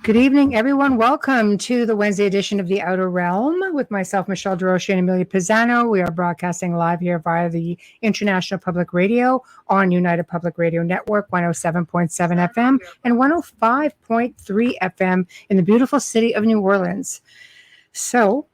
Good evening, everyone. Welcome to the Wednesday edition of The Outer Realm with myself, Michelle Desrochers, and Amelia Pisano. We are broadcasting live here via the International Public Radio on United Public Radio Network, 107.7 FM and 105.3 FM in the beautiful city of New Orleans. So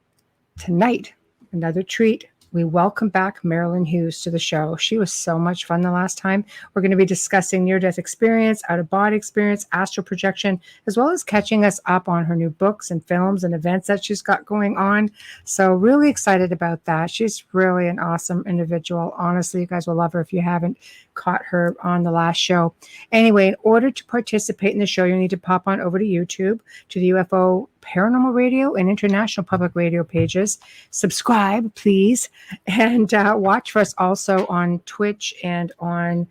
tonight, another treat. We welcome back Marilynn Hughes to the show. She was so much fun the last time. We're going to be discussing near-death experience, out-of-body experience, astral projection, as well as catching us up on her new books and films and events that she's got going on. So really excited about that. She's really an awesome individual. Honestly, you guys will love her if you haven't caught her on the last show. Anyway, in order to participate in the show, you need to pop on over to YouTube, to the UFO Paranormal Radio and International Public Radio pages. Subscribe, please, and watch for us also on Twitch and on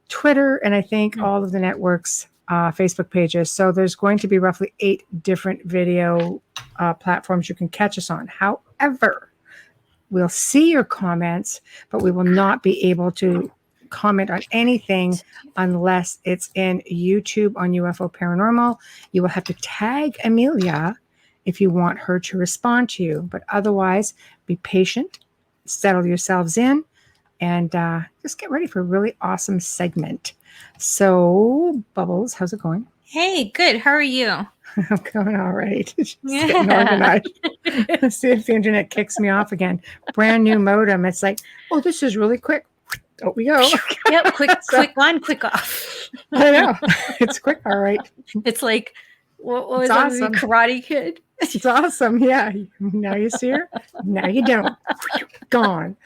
Twitter, and I think all of the networks' Facebook pages. So there's going to be roughly 8 different video platforms you can catch us on. However, we'll see your comments, but we will not be able to comment on anything unless it's in YouTube on UFO Paranormal. You will have to tag Amelia if you want her to respond to you. But otherwise, be patient, settle yourselves in, and just get ready for a really awesome segment. So, Bubbles, how's it going? Hey, good. How are you? I'm going all right. Just getting organized. Let's see if the internet kicks me off again. Brand new modem. It's like, oh, this is really quick. Oh, we go. Yep, quick on, quick off. I know. It's quick, all right. It's like, what was that awesome. Karate Kid? It's awesome, yeah. Now you see her, now you don't. Gone.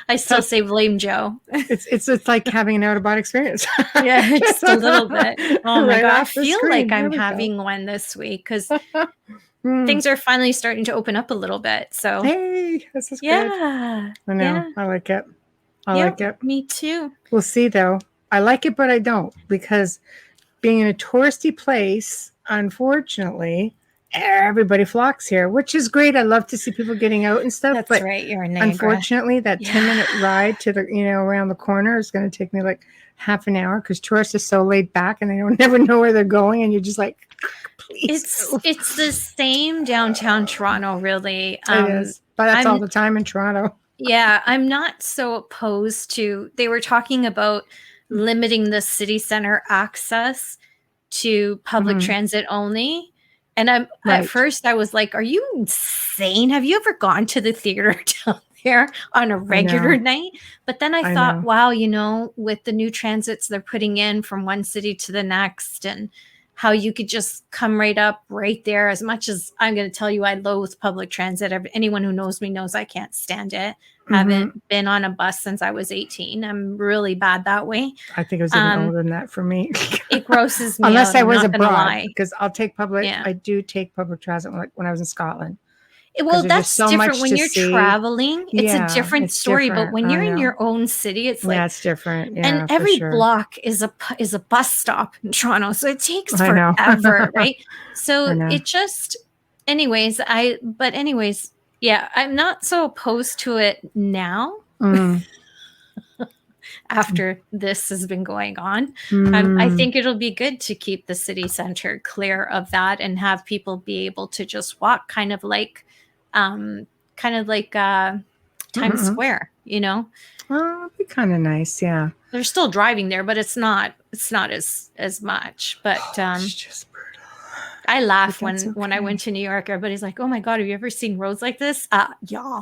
I still say blame Joe. It's like having an out-of-body experience. Yeah, just a little bit. Oh my Right God, I off the feel screen. like I'm There we having one this week because things are finally starting to open up a little bit. So Hey, this is good. yeah, I know. yeah. I like it. I like it. Me too. We'll see, though. I like it, but I don't, because being in a touristy place, unfortunately, everybody flocks here, which is great. I love to see people getting out and stuff. That's but right. You're in Niagara. Unfortunately, that 10-minute ride to the around the corner is going to take me like half an hour because tourists are so laid back and they don't never know where they're going, and you're just like, please. It's the same downtown Toronto, really. It is, but that's all the time in Toronto. Yeah, I'm not so opposed to. They were talking about limiting the city center access to public transit only. And at first I was like, are you insane? Have you ever gone to the theater down there on a regular night? But then I thought, wow, with the new transits they're putting in from one city to the next, and how you could just come right up right there. As much as I'm going to tell you, I loathe public transit. Anyone who knows me knows I can't stand it. Haven't been on a bus since I was 18. I'm really bad that way. I think it was even older than that for me. It grosses me Unless out, I was I'm not gonna lie. because I'll take public. Yeah. I do take public transit when I was in Scotland. Well, that's so different when you're traveling. It's a different story. But when you're in your own city, it's like it's different. Yeah, and every block is a bus stop in Toronto, so it takes forever, right? So it just, anyways. Yeah, I'm not so opposed to it now. After this has been going on, I think it'll be good to keep the city center clear of that and have people be able to just walk, kind of like Times Square. Well, it'd be kind of nice. Yeah, they're still driving there, but it's not as much. But it's just brutal. I laugh when I went to New York. Everybody's like, "Oh my God, have you ever seen roads like this?" Yeah.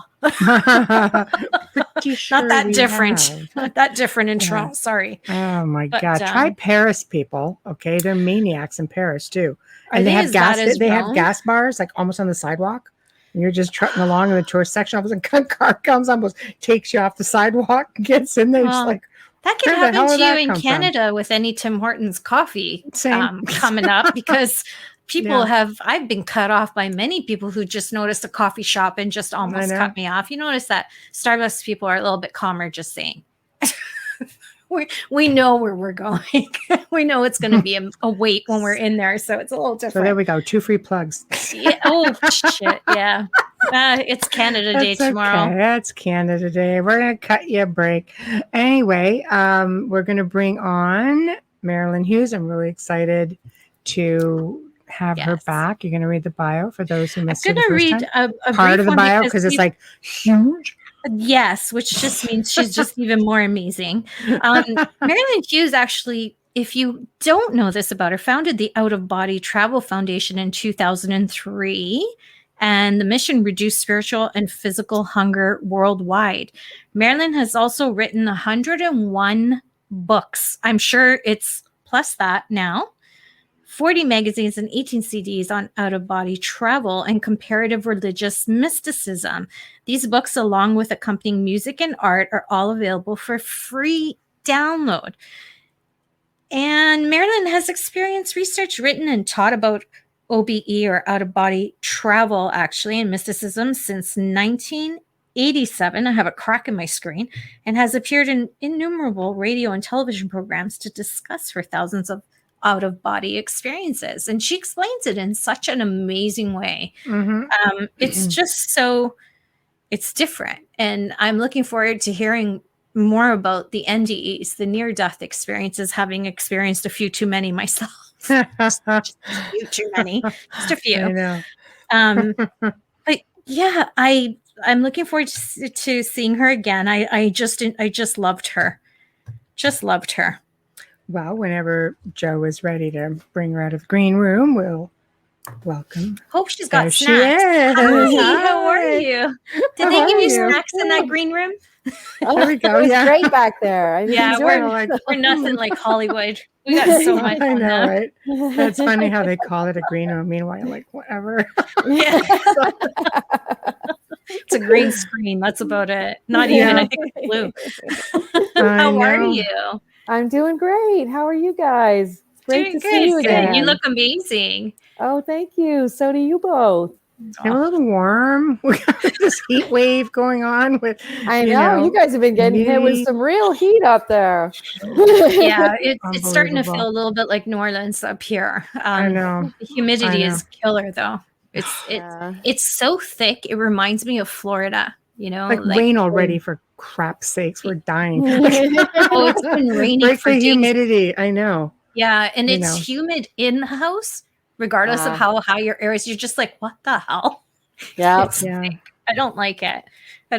Sure not that different. Not that different in Toronto. Sorry. Oh my God. Try Paris, people. Okay, they're maniacs in Paris too. And they have gas. They well? have gas bars like almost on the sidewalk. And you're just trotting along in the tourist section. All of a sudden, a car comes, almost takes you off the sidewalk, gets in there, just like. That can happen to you in Canada with any Tim Hortons coffee coming up because. I've been cut off by many people who just noticed a coffee shop and just almost cut me off. You notice that Starbucks people are a little bit calmer, just saying. We know where we're going. We know it's going to be a wait when we're in there. So it's a little different. So there we go. 2 free plugs. Yeah. Oh, shit. Yeah. It's Canada Day tomorrow. Okay. That's Canada Day. We're going to cut you a break. Anyway, we're going to bring on Marilynn Hughes. I'm really excited to have her back. You're going to read the bio for those who missed I'm it the going to first read time. a Part brief of the one bio because because it's like huge. Yes, which just means she's just even more amazing. Marilynn Hughes actually, if you don't know this about her, founded the Out of Body Travel Foundation in 2003. And the mission reduced spiritual and physical hunger worldwide. Marilynn has also written 101 books. I'm sure it's plus that now. 40 magazines and 18 CDs on out-of-body travel and comparative religious mysticism. These books, along with accompanying music and art, are all available for free download. And Marilynn has experienced, research, written, and taught about OBE, or out-of-body travel, actually, and mysticism since 1987. I have a crack in my screen, and has appeared in innumerable radio and television programs to discuss her thousands of out-of-body experiences. And she explains it in such an amazing way. It's just so, it's different. And I'm looking forward to hearing more about the NDEs, the near-death experiences, having experienced a few too many myself. just a few too many, just a few. I know. But yeah, I'm looking forward to seeing her again. I just loved her. Just loved her. Well, whenever Joe is ready to bring her out of the green room, we'll welcome. Hope she's got There snacks. She is. Hi, how are you? Did they give you snacks in that green room? There we go. It was Yeah, great back there. We're nothing like Hollywood. We got so much. I on know, that. right? That's funny how they call it a green room. Meanwhile, like whatever. Yeah. It's a green screen. That's about it. Not even. I think it's blue. How are you? I'm doing great. How are you guys? Great to see you again. You look amazing. Oh, thank you. So do you both. It's a little warm. We got this heat wave going on with. I know you guys have been getting hit with some real heat up there. Yeah, it's starting to feel a little bit like New Orleans up here. I know. The humidity is killer, though. It's so thick. It reminds me of Florida. You know, like rain already, for crap's sakes. We're dying. Oh, it's been raining. Break for the days. Humidity. I know. Yeah, and it's humid in the house, regardless of how high your air is. You're just like, what the hell? Yeah. I don't like it. I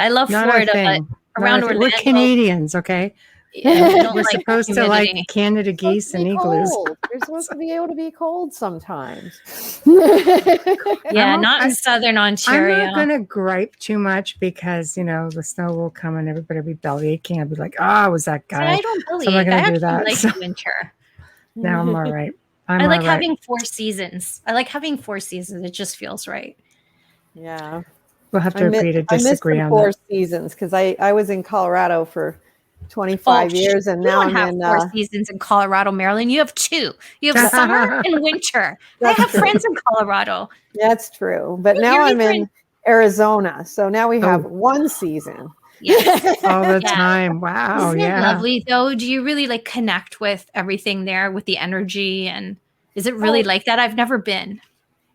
love Not Florida, but around Orlando, we're Canadians, okay? Yeah, we're supposed to like Canada geese and igloos. You're supposed to be able to be cold sometimes. Yeah, not in Southern Ontario. I'm not going to gripe too much because, the snow will come and everybody will be belly aching. I'll be like, oh, was that guy? But I don't believe so I'm not I do that. like winter. Now I'm all right. I like having 4 seasons. It just feels right. Yeah. We'll have to agree to disagree on 4 seasons because I was in Colorado for 25 years, and now I'm in 4 seasons in Colorado, Marilynn. You have 2. You have summer and winter. I have friends in Colorado. That's true, but now I'm in Arizona, so now we have 1 season. Yes. All the time. Wow. Isn't it lovely though? Do you really like connect with everything there, with the energy, and is it really like that? I've never been.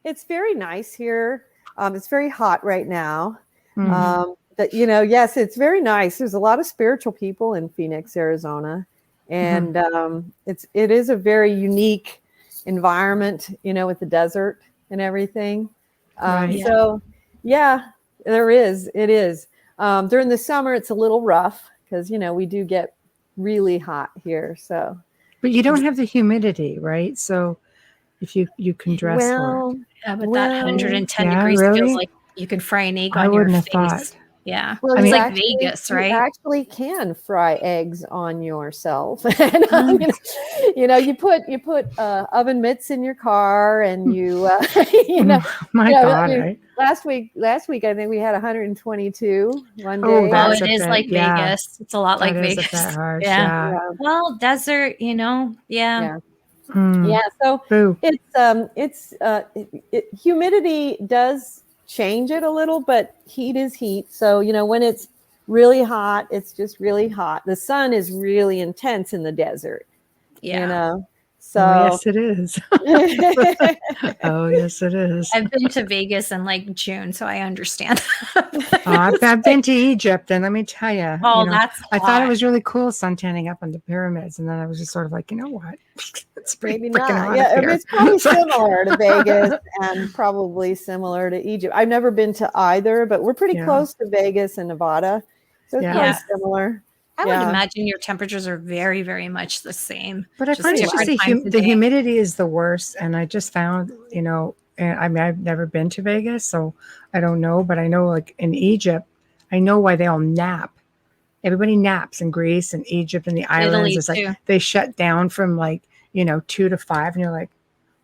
It's very nice here. It's very hot right now. But yes, it's very nice. There's a lot of spiritual people in Phoenix, Arizona, and it is a very unique environment, with the desert and everything. So yeah, there is. It is. During the summer, it's a little rough because we do get really hot here. So, but you don't have the humidity, right? So if you can dress for it. Yeah, but that 110 degrees feels like you can fry an egg on your face. Thought. Yeah. Well, it's like Vegas, right? You actually can fry eggs on yourself. And, you put oven mitts in your car, and you, my God. Last week, I think we had 122 one day. Oh, it is like Vegas. It's a lot like Vegas. Harsh, yeah. Well, desert, Yeah. So it's humidity does change it a little, but heat is heat. So when it's really hot, it's just really hot. The sun is really intense in the desert. So oh, yes, it is. Oh, yes, it is. I've been to Vegas in like June, so I understand. I've been to Egypt, and let me tell you, Oh, that's I thought it hot. was really cool suntanning up on the pyramids, and then I was just sort of like, you know what? It's pretty maybe freaking not. hot Yeah, up I mean, here. it's probably It's like- similar to Vegas and probably similar to Egypt. I've never been to either, but we're pretty Yeah. close to Vegas and Nevada, so it's Yeah. probably Yeah. similar. I Yeah. would imagine your temperatures are very, very much the same. But I Just find it's just different times of the day. humidity is the worst, and I just found, and I mean, I've never been to Vegas, so I don't know, but I know, like in Egypt, I know why they all nap. Everybody naps in Greece and Egypt and the islands. Italy It's like too. they shut down from like 2 to 5, and you're like,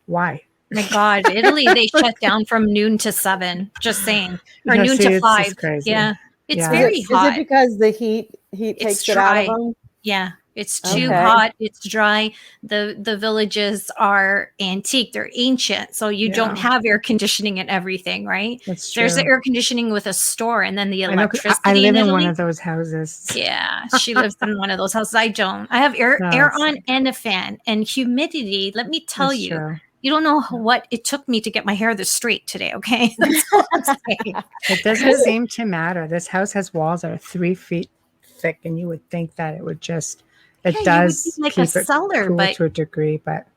why? My God, Italy, they shut down from noon to 7, just saying. Or Yeah, noon see, to it's 5. just crazy. Yeah. It's Yeah. very Is hot. it because the heat It's takes it out of dry. them? Yeah. It's too Okay. hot. It's dry. The villages are antique. They're ancient. So you don't Yeah. have air conditioning and everything, right? That's There's the true. air conditioning with a store and then the I know 'cause electricity I live in Italy. one of those houses. Yeah, she lives in one of those houses. I don't. I have air No, air it's on like- and a fan and humidity. Let me tell That's you, true. you don't know what it took me to get my hair this straight today. Okay, that's all I'm saying. It doesn't seem to matter. This house has walls that are 3 feet thick, and you would think that it would just, it Yeah, you would does think like a keep it cellar, cool but to a degree, but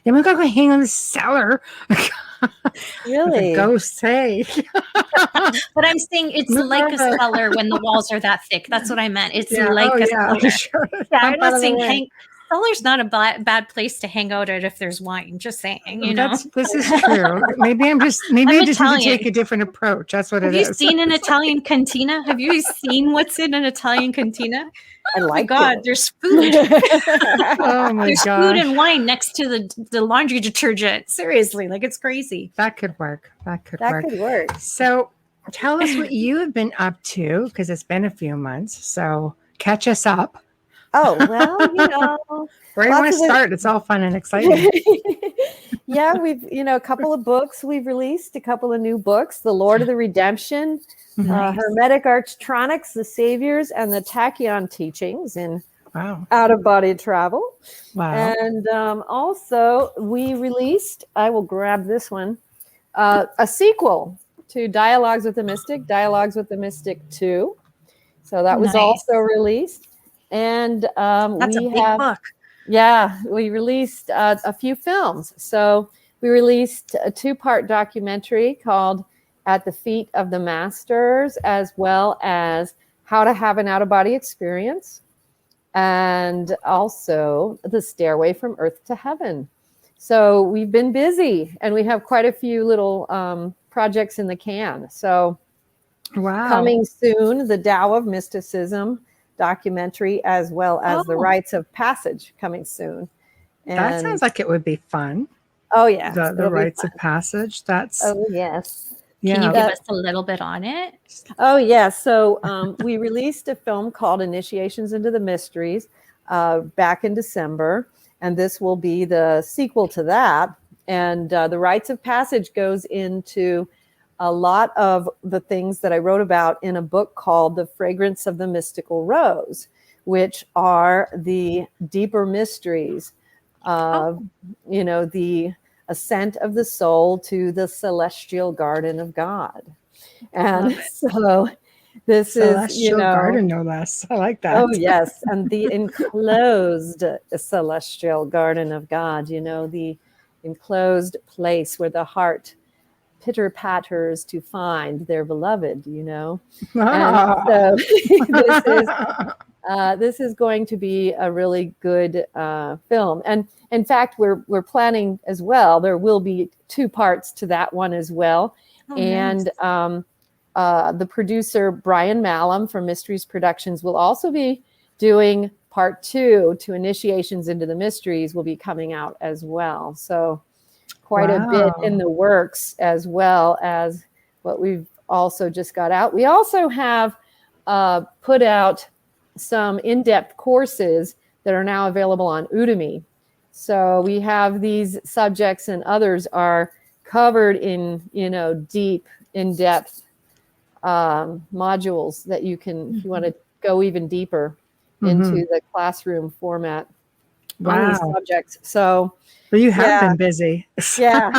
yeah, we're gonna go hang on the cellar. Really? The ghosts say. but I'm saying it's Move like a over. cellar when the walls are that thick. That's what I meant. It's Yeah, like oh a yeah, cellar. sure. Yeah, Jump I'm not out of the saying way. cellar's not a bad place to hang out at if there's wine. Just saying, you know. This is true. Maybe I just need to Italian. take a different approach. That's what Have it you is. seen an Italian cantina? Have you seen what's in an Italian cantina? I Oh my like God, it. there's food. Oh my There's food gosh. and wine next to the laundry detergent. Seriously, like it's crazy. That could work. That could That work. could work. So tell us what you have been up to, because it's been a few months. So catch us up. Oh, well, Where do you lots want to of it- start? It's all fun and exciting. yeah, we've, a couple of books we've released, a couple of new books, The Lord of the Redemption, Nice. Hermetic Archtronics, The Saviors, and the Tachyon Teachings in Wow. Out-of-Body Travel. Wow. And also we released, I will grab this one, a sequel to Dialogues with the Mystic, Dialogues with the Mystic 2. So that was Nice. also released. And That's a we big have, book. yeah, we released a few films. So we released a 2-part documentary called At the Feet of the Masters, as well as How to Have an Out-of-Body Experience, and also The Stairway from Earth to Heaven. So we've been busy, and we have quite a few little projects in the can. So Wow. coming soon, the Tao of Mysticism documentary, as well as the Oh. Rites of Passage coming soon. That And sounds like it would be fun. oh yeah, The it'll be rites fun. of passage. That's Oh yes. yeah. Can you give That- us a little bit on it? Oh yeah. So we released a film called Initiations into the Mysteries back in December, and this will be the sequel to that. And the Rites of Passage goes into a lot of the things that I wrote about in a book called The Fragrance of the Mystical Rose, which are the deeper mysteries of, the ascent of the soul to the celestial garden of God. And so this Celestial is, garden, no less. I like that. oh yes, and the enclosed celestial garden of God, the enclosed place where the heart pitter patters to find their beloved, And so this is going to be a really good film. And in fact, we're planning as well. There will be 2 parts to that one as well. Oh, And nice. The producer, Brian Malum from Mysteries Productions, will also be doing part 2 to Initiations into the Mysteries, will be coming out as well. So quite a bit in the works, as well as what we've also just got out. We also have put out some in-depth courses that are now available on Udemy. So we have these subjects, and others are covered in, deep, in-depth modules that you can, if you want to go even deeper into the classroom format. on these Wow. subjects. So Well, you have been busy. Yeah.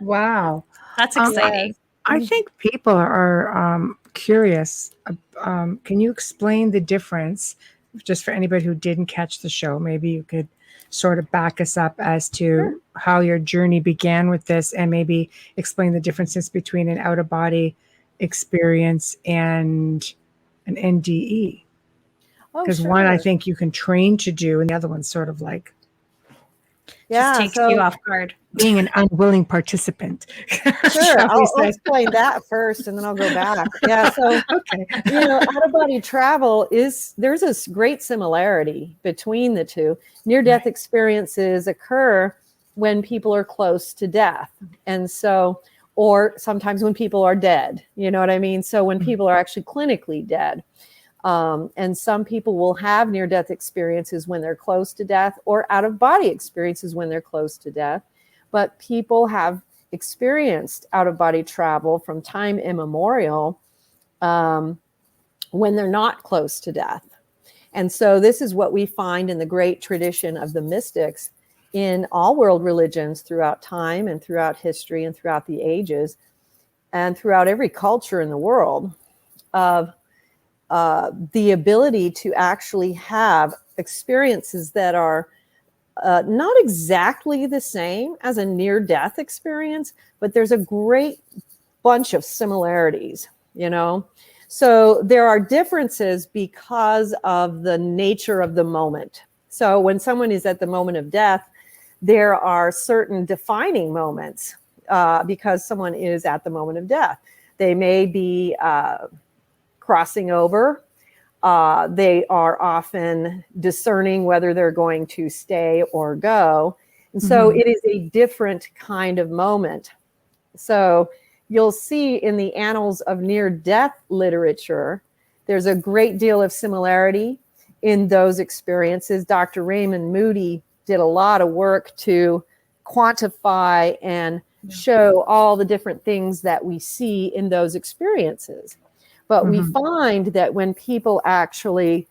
Wow. That's exciting. I think people are curious. Can you explain the difference, just for anybody who didn't catch the show? Maybe you could sort of back us up as to how your journey began with this, and maybe explain the differences between an out-of-body experience and an NDE. Because one, I think you can train to do, and the other one's sort of like just takes you off guard. Being an unwilling participant. Sure, I'll explain that first, and then I'll go back. Yeah, so out-of-body travel there's a great similarity between the two. Near-death experiences occur when people are close to death, and so, or sometimes when people are dead. You know what I mean? So when people are actually clinically dead. And some people will have near-death experiences when they're close to death, or out-of-body experiences when they're close to death. But people have experienced out-of-body travel from time immemorial when they're not close to death. And so this is what we find in the great tradition of the mystics in all world religions throughout time and throughout history and throughout the ages and throughout every culture in the world, of the ability to actually have experiences that are not exactly the same as a near-death experience, but there's a great bunch of similarities, So there are differences because of the nature of the moment. So when someone is at the moment of death, there are certain defining moments because someone is at the moment of death. They may be crossing over. They are often discerning whether they're going to stay or go. And so it is a different kind of moment. So you'll see in the annals of near-death literature, there's a great deal of similarity in those experiences. Dr. Raymond Moody did a lot of work to quantify and show all the different things that we see in those experiences. But we find that when people actually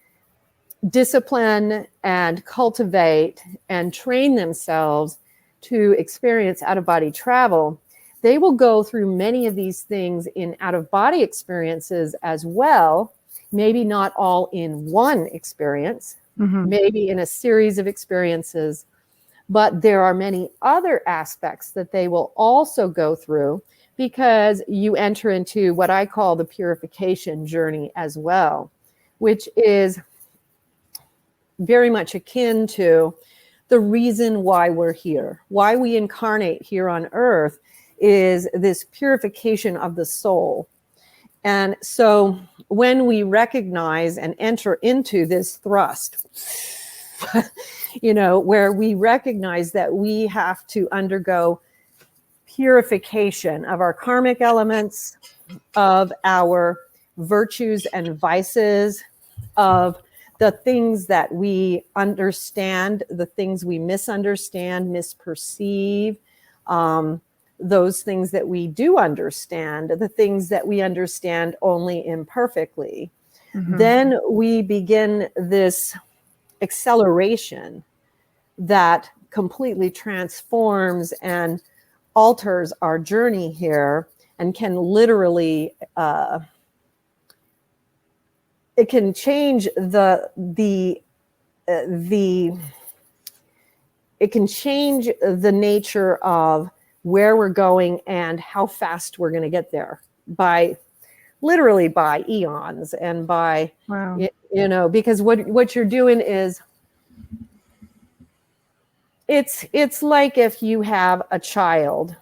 discipline and cultivate and train themselves to experience out-of-body travel, they will go through many of these things in out-of-body experiences as well, maybe not all in one experience, maybe in a series of experiences, but there are many other aspects that they will also go through, because you enter into what I call the purification journey as well, which is very much akin to the reason why we're here. Why we incarnate here on earth is this purification of the soul. And so when we recognize and enter into this thrust, where we recognize that we have to undergo purification of our karmic elements, of our virtues and vices, of the things that we understand, the things we misunderstand, misperceive, those things that we do understand, the things that we understand only imperfectly. Then we begin this acceleration that completely transforms and alters our journey here, and can literally it can change it can change the nature of where we're going and how fast we're going to get there, by literally by eons and by because what you're doing is, it's like if you have a child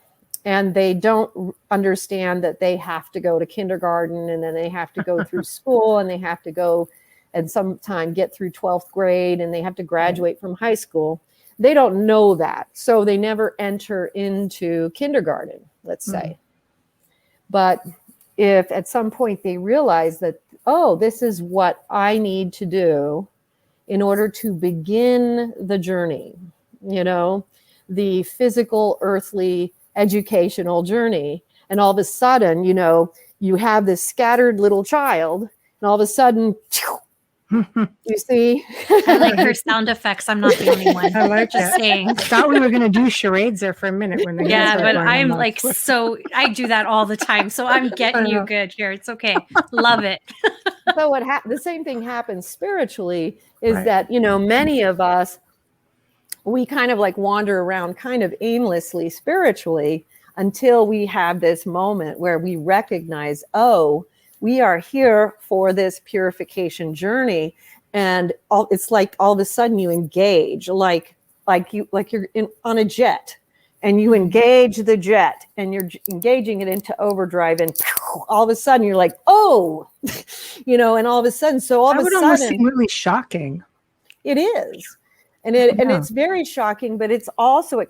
and they don't understand that they have to go to kindergarten, and then they have to go through school, and they have to go and sometime get through 12th grade, and they have to graduate from high school. They don't know that. So they never enter into kindergarten, let's say. But if at some point they realize that, oh, this is what I need to do in order to begin the journey, the physical, earthly, educational journey. And all of a sudden, you have this scattered little child, and all of a sudden, You see? I like her sound effects. I'm not the only one. I like Just that. saying. I thought we were going to do charades there for a minute when the hands Yeah, were but going I'm on. like, so I do that all the time. So I'm getting you good here. It's okay. Love it. So the same thing happens spiritually is Right. that, many of us, we kind of like wander around kind of aimlessly spiritually until we have this moment where we recognize, oh, we are here for this purification journey. And it's like all of a sudden you engage like you're on a jet, and you engage the jet and you're engaging it into overdrive, and all of a sudden you're like, oh, and all of a sudden, that would almost seem really shocking. It is. And it's very shocking, but it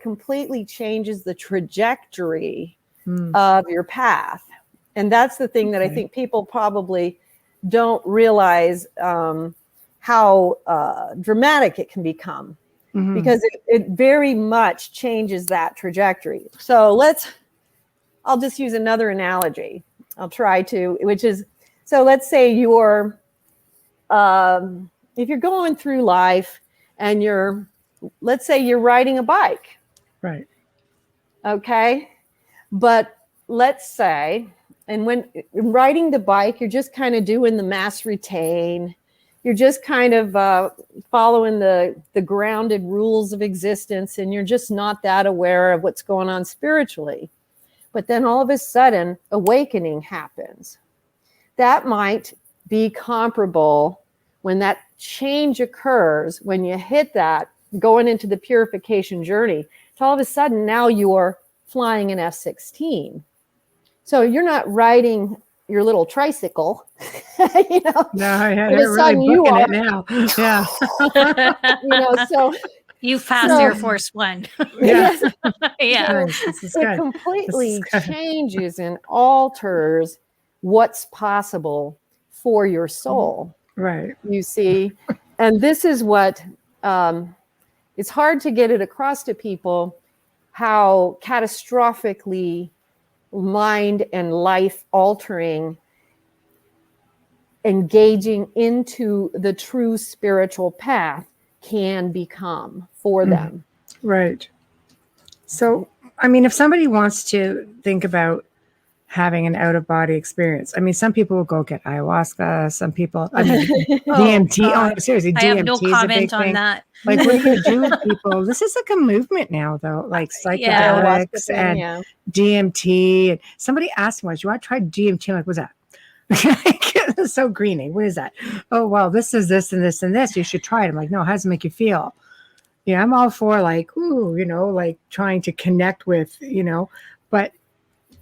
completely changes the trajectory of your path. And that's the thing that I think people probably don't realize how dramatic it can become, because it very much changes that trajectory. So I'll just use another analogy. I'll try to, which is, so let's say if you're going through life and let's say you're riding a bike. Right. Okay. But let's say, and when riding the bike, you're just kind of doing the mass retain. You're just kind of following the grounded rules of existence, and you're just not that aware of what's going on spiritually. But then all of a sudden, awakening happens. That might be comparable when that change occurs, when you hit that, going into the purification journey. So all of a sudden, now you're flying an F-16. So you're not riding your little tricycle, No, they're really booking it now. Yeah. So you passed Air Force One. Yeah. Yeah. So it completely changes and alters what's possible for your soul. Right. You see, and this is what it's hard to get it across to people, how catastrophically mind and life altering engaging into the true spiritual path can become for them. Right. So, I mean, if somebody wants to think about having an out-of-body experience, I mean, some people will go get ayahuasca, some people, DMT. Seriously, DMT. I have no comment on that. Like, what are you going to do with people? This is like a movement now, though, like psychedelics and DMT. And somebody asked me once, you want to try DMT? I'm like, what's that? It's so greeny. What is that? Oh, well, this is this and this and this. You should try it. I'm like, no, how does it make you feel? Yeah, I'm all for like, like trying to connect with, but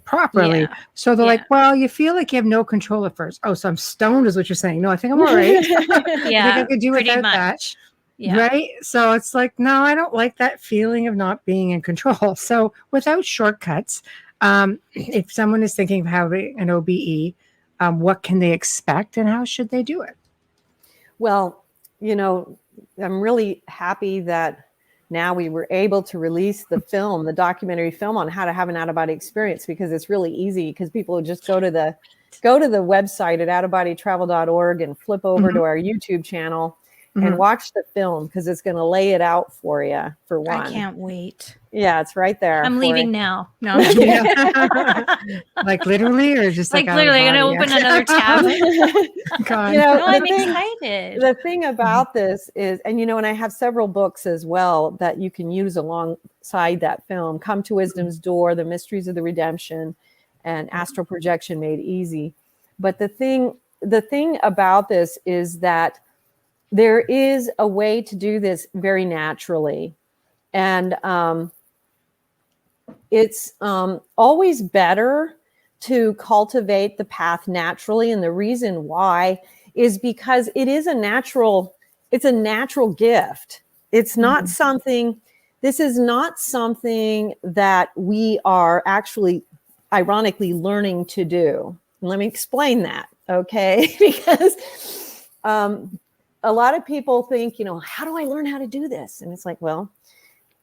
properly. Yeah. So they're like, well, you feel like you have no control at first. Oh, so I'm stoned is what you're saying. No, I think I'm all right. Yeah, I think I could do without that. Yeah. Right. So it's like, no, I don't like that feeling of not being in control. So without shortcuts, if someone is thinking of having an OBE, what can they expect and how should they do it? Well, I'm really happy that now we were able to release the documentary film on how to have an out-of-body experience, because it's really easy, because people would just go to the website at outofbodytravel.org and flip over to our YouTube channel and watch the film, because it's going to lay it out for you, for one. I can't wait. Yeah, it's right there. I'm leaving now. No. Like literally, or just like literally going to open another tab? I'm excited. The thing about this is, and and I have several books as well that you can use alongside that film: Come to Wisdom's Door, The Mysteries of the Redemption, and Astral Projection Made Easy. But the thing about this is that there is a way to do this very naturally. And it's always better to cultivate the path naturally. And the reason why is because it's a natural gift. It's not this is not something that we are actually ironically learning to do. And let me explain that, okay? Because a lot of people think, how do I learn how to do this? And it's like, well,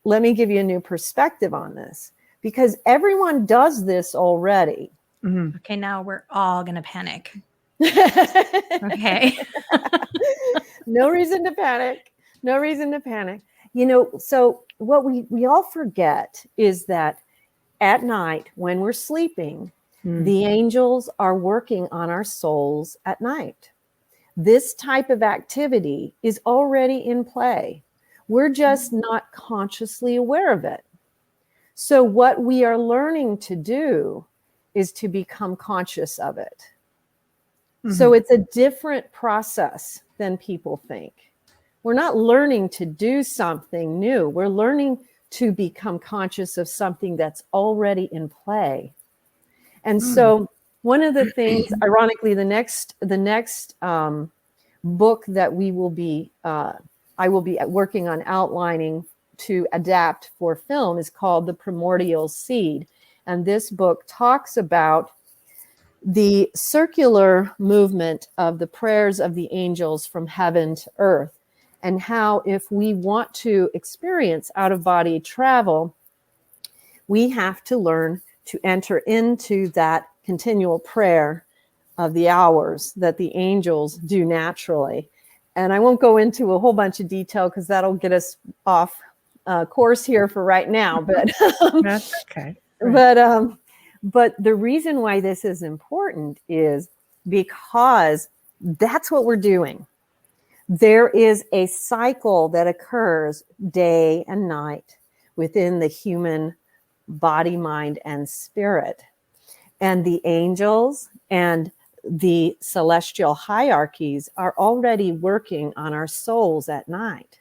let me give you a new perspective on this, because everyone does this already. Okay, now we're all going to panic. Okay. No reason to panic. No reason to panic. You know, so what we all forget is that at night when we're sleeping, the angels are working on our souls at night. This type of activity is already in play. We're just not consciously aware of it. So what we are learning to do is to become conscious of it. So it's a different process than people think. We're not learning to do something new. We're learning to become conscious of something that's already in play. And so one of the things, ironically, the next book that I will be working on outlining to adapt for film is called The Primordial Seed. And this book talks about the circular movement of the prayers of the angels from heaven to earth, and how if we want to experience out-of-body travel, we have to learn to enter into that continual prayer of the hours that the angels do naturally. And I won't go into a whole bunch of detail because that'll get us off course here for right now. But that's okay. Right. But the reason why this is important is because that's what we're doing. There is a cycle that occurs day and night within the human body, mind, and spirit. And the angels and the celestial hierarchies are already working on our souls at night.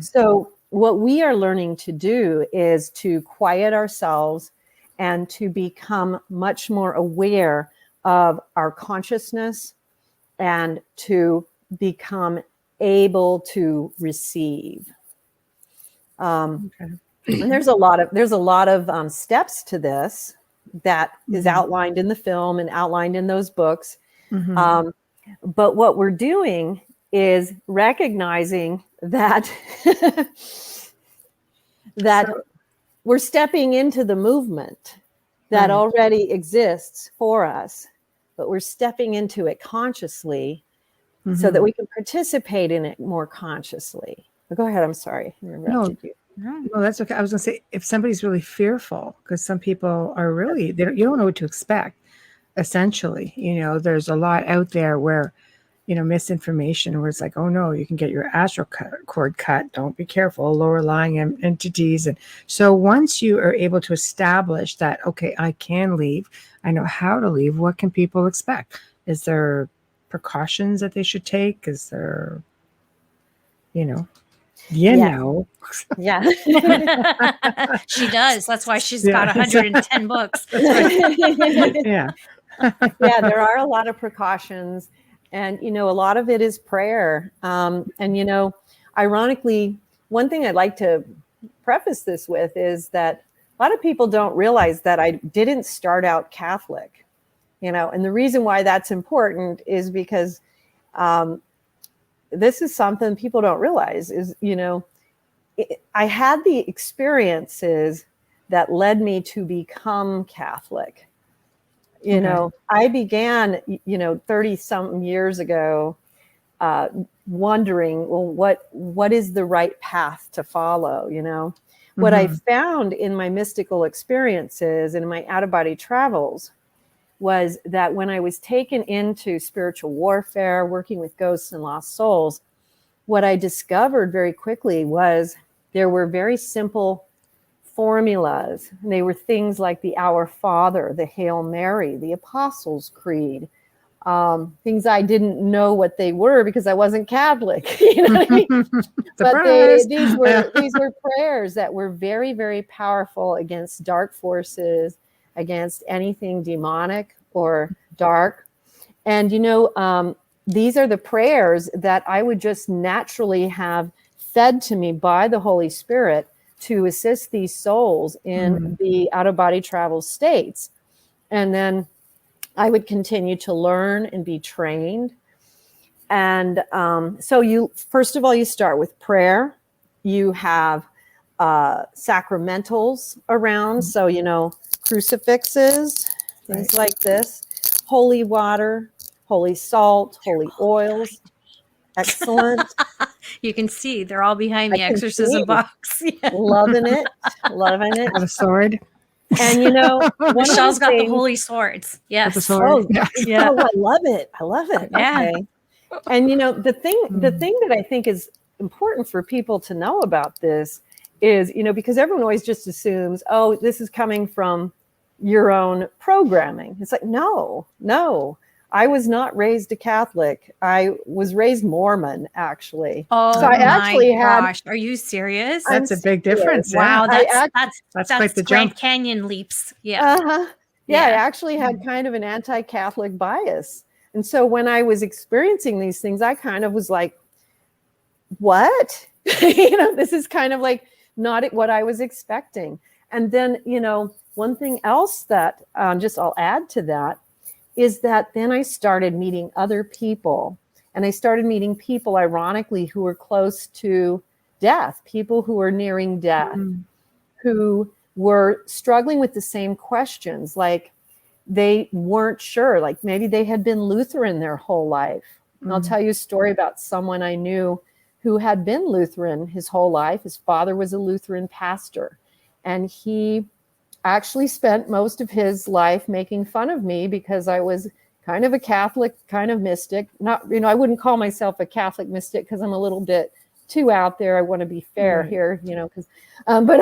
So what we are learning to do is to quiet ourselves and to become much more aware of our consciousness and to become able to receive. And there's a lot of steps to this that is outlined in the film and outlined in those books. But what we're doing is recognizing that we're stepping into the movement that already exists for us, but we're stepping into it consciously so that we can participate in it more consciously. But go ahead. I'm sorry. I interrupted you. No, that's okay. I was going to say, if somebody's really fearful, because some people are really, you don't know what to expect, essentially. You know, there's a lot out there where, you know, misinformation where it's like, oh no, you can get your astral cord cut. Don't be careful, lower lying entities. And so once you are able to establish that, okay, I can leave, I know how to leave, what can people expect? Is there precautions that they should take? Is there, you know? Know. Yeah. She does. That's why she's got 110 books. Yeah. Yeah, there are a lot of precautions. And, you know, a lot of it is prayer. And, you know, ironically, one thing I'd like to preface this with is that a lot of people don't realize that I didn't start out Catholic, you know, and the reason why that's important is because this is something people don't realize is, you know, I had the experiences that led me to become Catholic. You know, I began, you know, 30-something years ago, wondering, well, what is the right path to follow? You know, what I found in my mystical experiences and in my out-of-body travels was that when I was taken into spiritual warfare, working with ghosts and lost souls, what I discovered very quickly was there were very simple formulas. And they were things like the Our Father, the Hail Mary, the Apostles' Creed, things I didn't know what they were because I wasn't Catholic. You know what I mean? But these were prayers that were very, very powerful against dark forces, against anything demonic or dark. And, you know, these are the prayers that I would just naturally have fed to me by the Holy Spirit to assist these souls in the out-of-body travel states. And then I would continue to learn and be trained. And so you, first of all, you start with prayer. You have sacramentals around. So, you know, crucifixes, things like this, holy water, holy salt, holy oils. Excellent. You can see they're all behind me. I can Exorcism see. box. Yeah. Loving it. Loving it. Have a sword. And one Michelle's of the got the things, holy swords. Yes. With a sword. oh, Yeah. Yeah. oh, I love it. I love it. Yeah. Okay. And the thing that I think is important for people to know about this is, because everyone always just assumes, oh, this is coming from your own programming. It's like, no. I was not raised a Catholic. I was raised Mormon, actually. Oh, so I actually gosh. Are you serious? That's a big difference. Wow, Yeah. that's quite the Grand jump. Canyon leaps. Yeah. Uh-huh. Yeah, I actually had kind of an anti-Catholic bias. And so when I was experiencing these things, I kind of was like, what? This is kind of like not what I was expecting. And then, one thing else that I'll add to that is that then I started meeting other people. And I started meeting people, ironically, who were close to death, people who were nearing death, who were struggling with the same questions. Like they weren't sure, like maybe they had been Lutheran their whole life. And I'll tell you a story about someone I knew who had been Lutheran his whole life. His father was a Lutheran pastor. And he actually spent most of his life making fun of me because I was kind of a Catholic, kind of mystic. Not, I wouldn't call myself a Catholic mystic because I'm a little bit too out there. I want to be fair here, because, but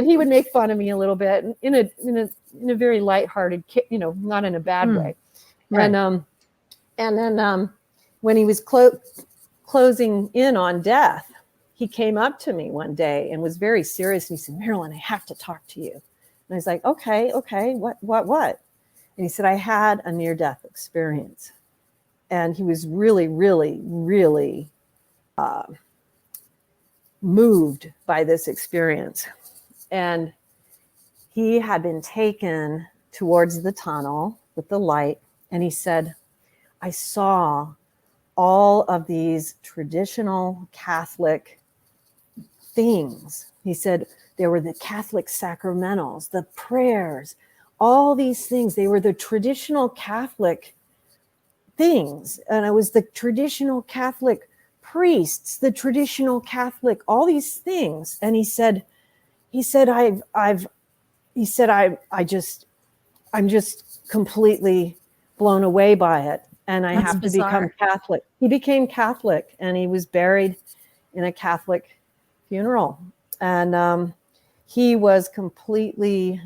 he would make fun of me a little bit in a very lighthearted, not in a bad way. Right. And then when he was closing in on death, he came up to me one day and was very serious. And he said, Marilynn, I have to talk to you. And I was like, okay, what? And he said, I had a near-death experience. And he was really, really, really moved by this experience. And he had been taken towards the tunnel with the light. And he said, I saw all of these traditional Catholic things. He said there were the Catholic sacramentals, the prayers, all these things. They were the traditional Catholic things. And it was the traditional Catholic priests, the traditional Catholic, all these things. And he said, I'm just completely blown away by it. And I have to become Catholic. He became Catholic and he was buried in a Catholic funeral. And he was completely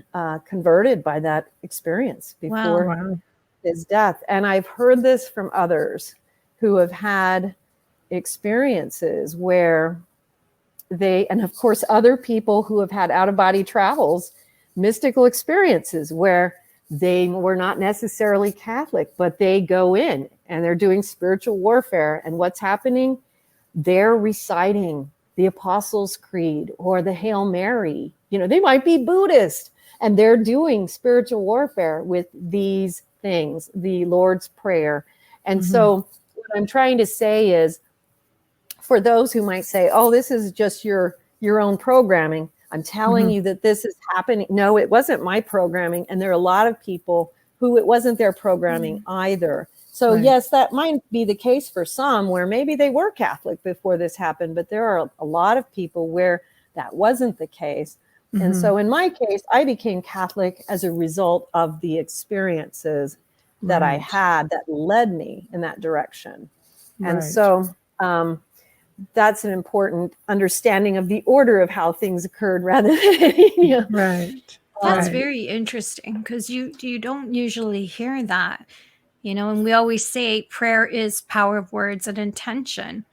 converted by that experience before his death. And I've heard this from others who have had experiences where and of course, other people who have had out-of-body travels, mystical experiences where they were not necessarily Catholic, but they go in and they're doing spiritual warfare. And what's happening? They're reciting the Apostles' Creed or the Hail Mary. They might be Buddhist and they're doing spiritual warfare with these things, the Lord's Prayer. And so what I'm trying to say is, for those who might say, oh, this is just your own programming, I'm telling you that this is happening. No, it wasn't my programming. And there are a lot of people who it wasn't their programming either. So yes, that might be the case for some where maybe they were Catholic before this happened, but there are a lot of people where that wasn't the case. And so in my case, I became Catholic as a result of the experiences that I had that led me in that direction. And so that's an important understanding of the order of how things occurred rather than, That's very interesting because you don't usually hear that, and we always say prayer is power of words and intention.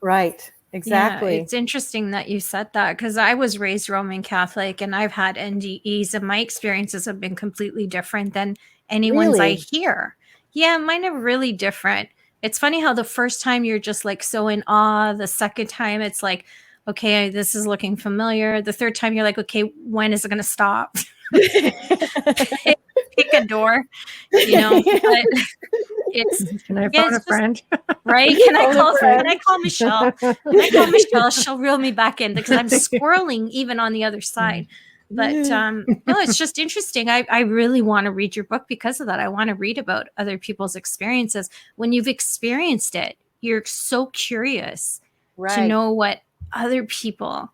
Right. Exactly. Yeah, it's interesting that you said that because I was raised Roman Catholic and I've had NDEs and my experiences have been completely different than anyone's I hear. Yeah, mine are really different. It's funny how the first time you're just like so in awe. The second time it's like, okay, this is looking familiar. The third time you're like, okay, when is it going to stop? Pick a door, but it's. Can I phone a friend? Right? Can I call Michelle? Can I call Michelle? She'll reel me back in because I'm squirreling even on the other side. But no, it's just interesting. I really want to read your book because of that. I want to read about other people's experiences. When you've experienced it, you're so curious to know what other people,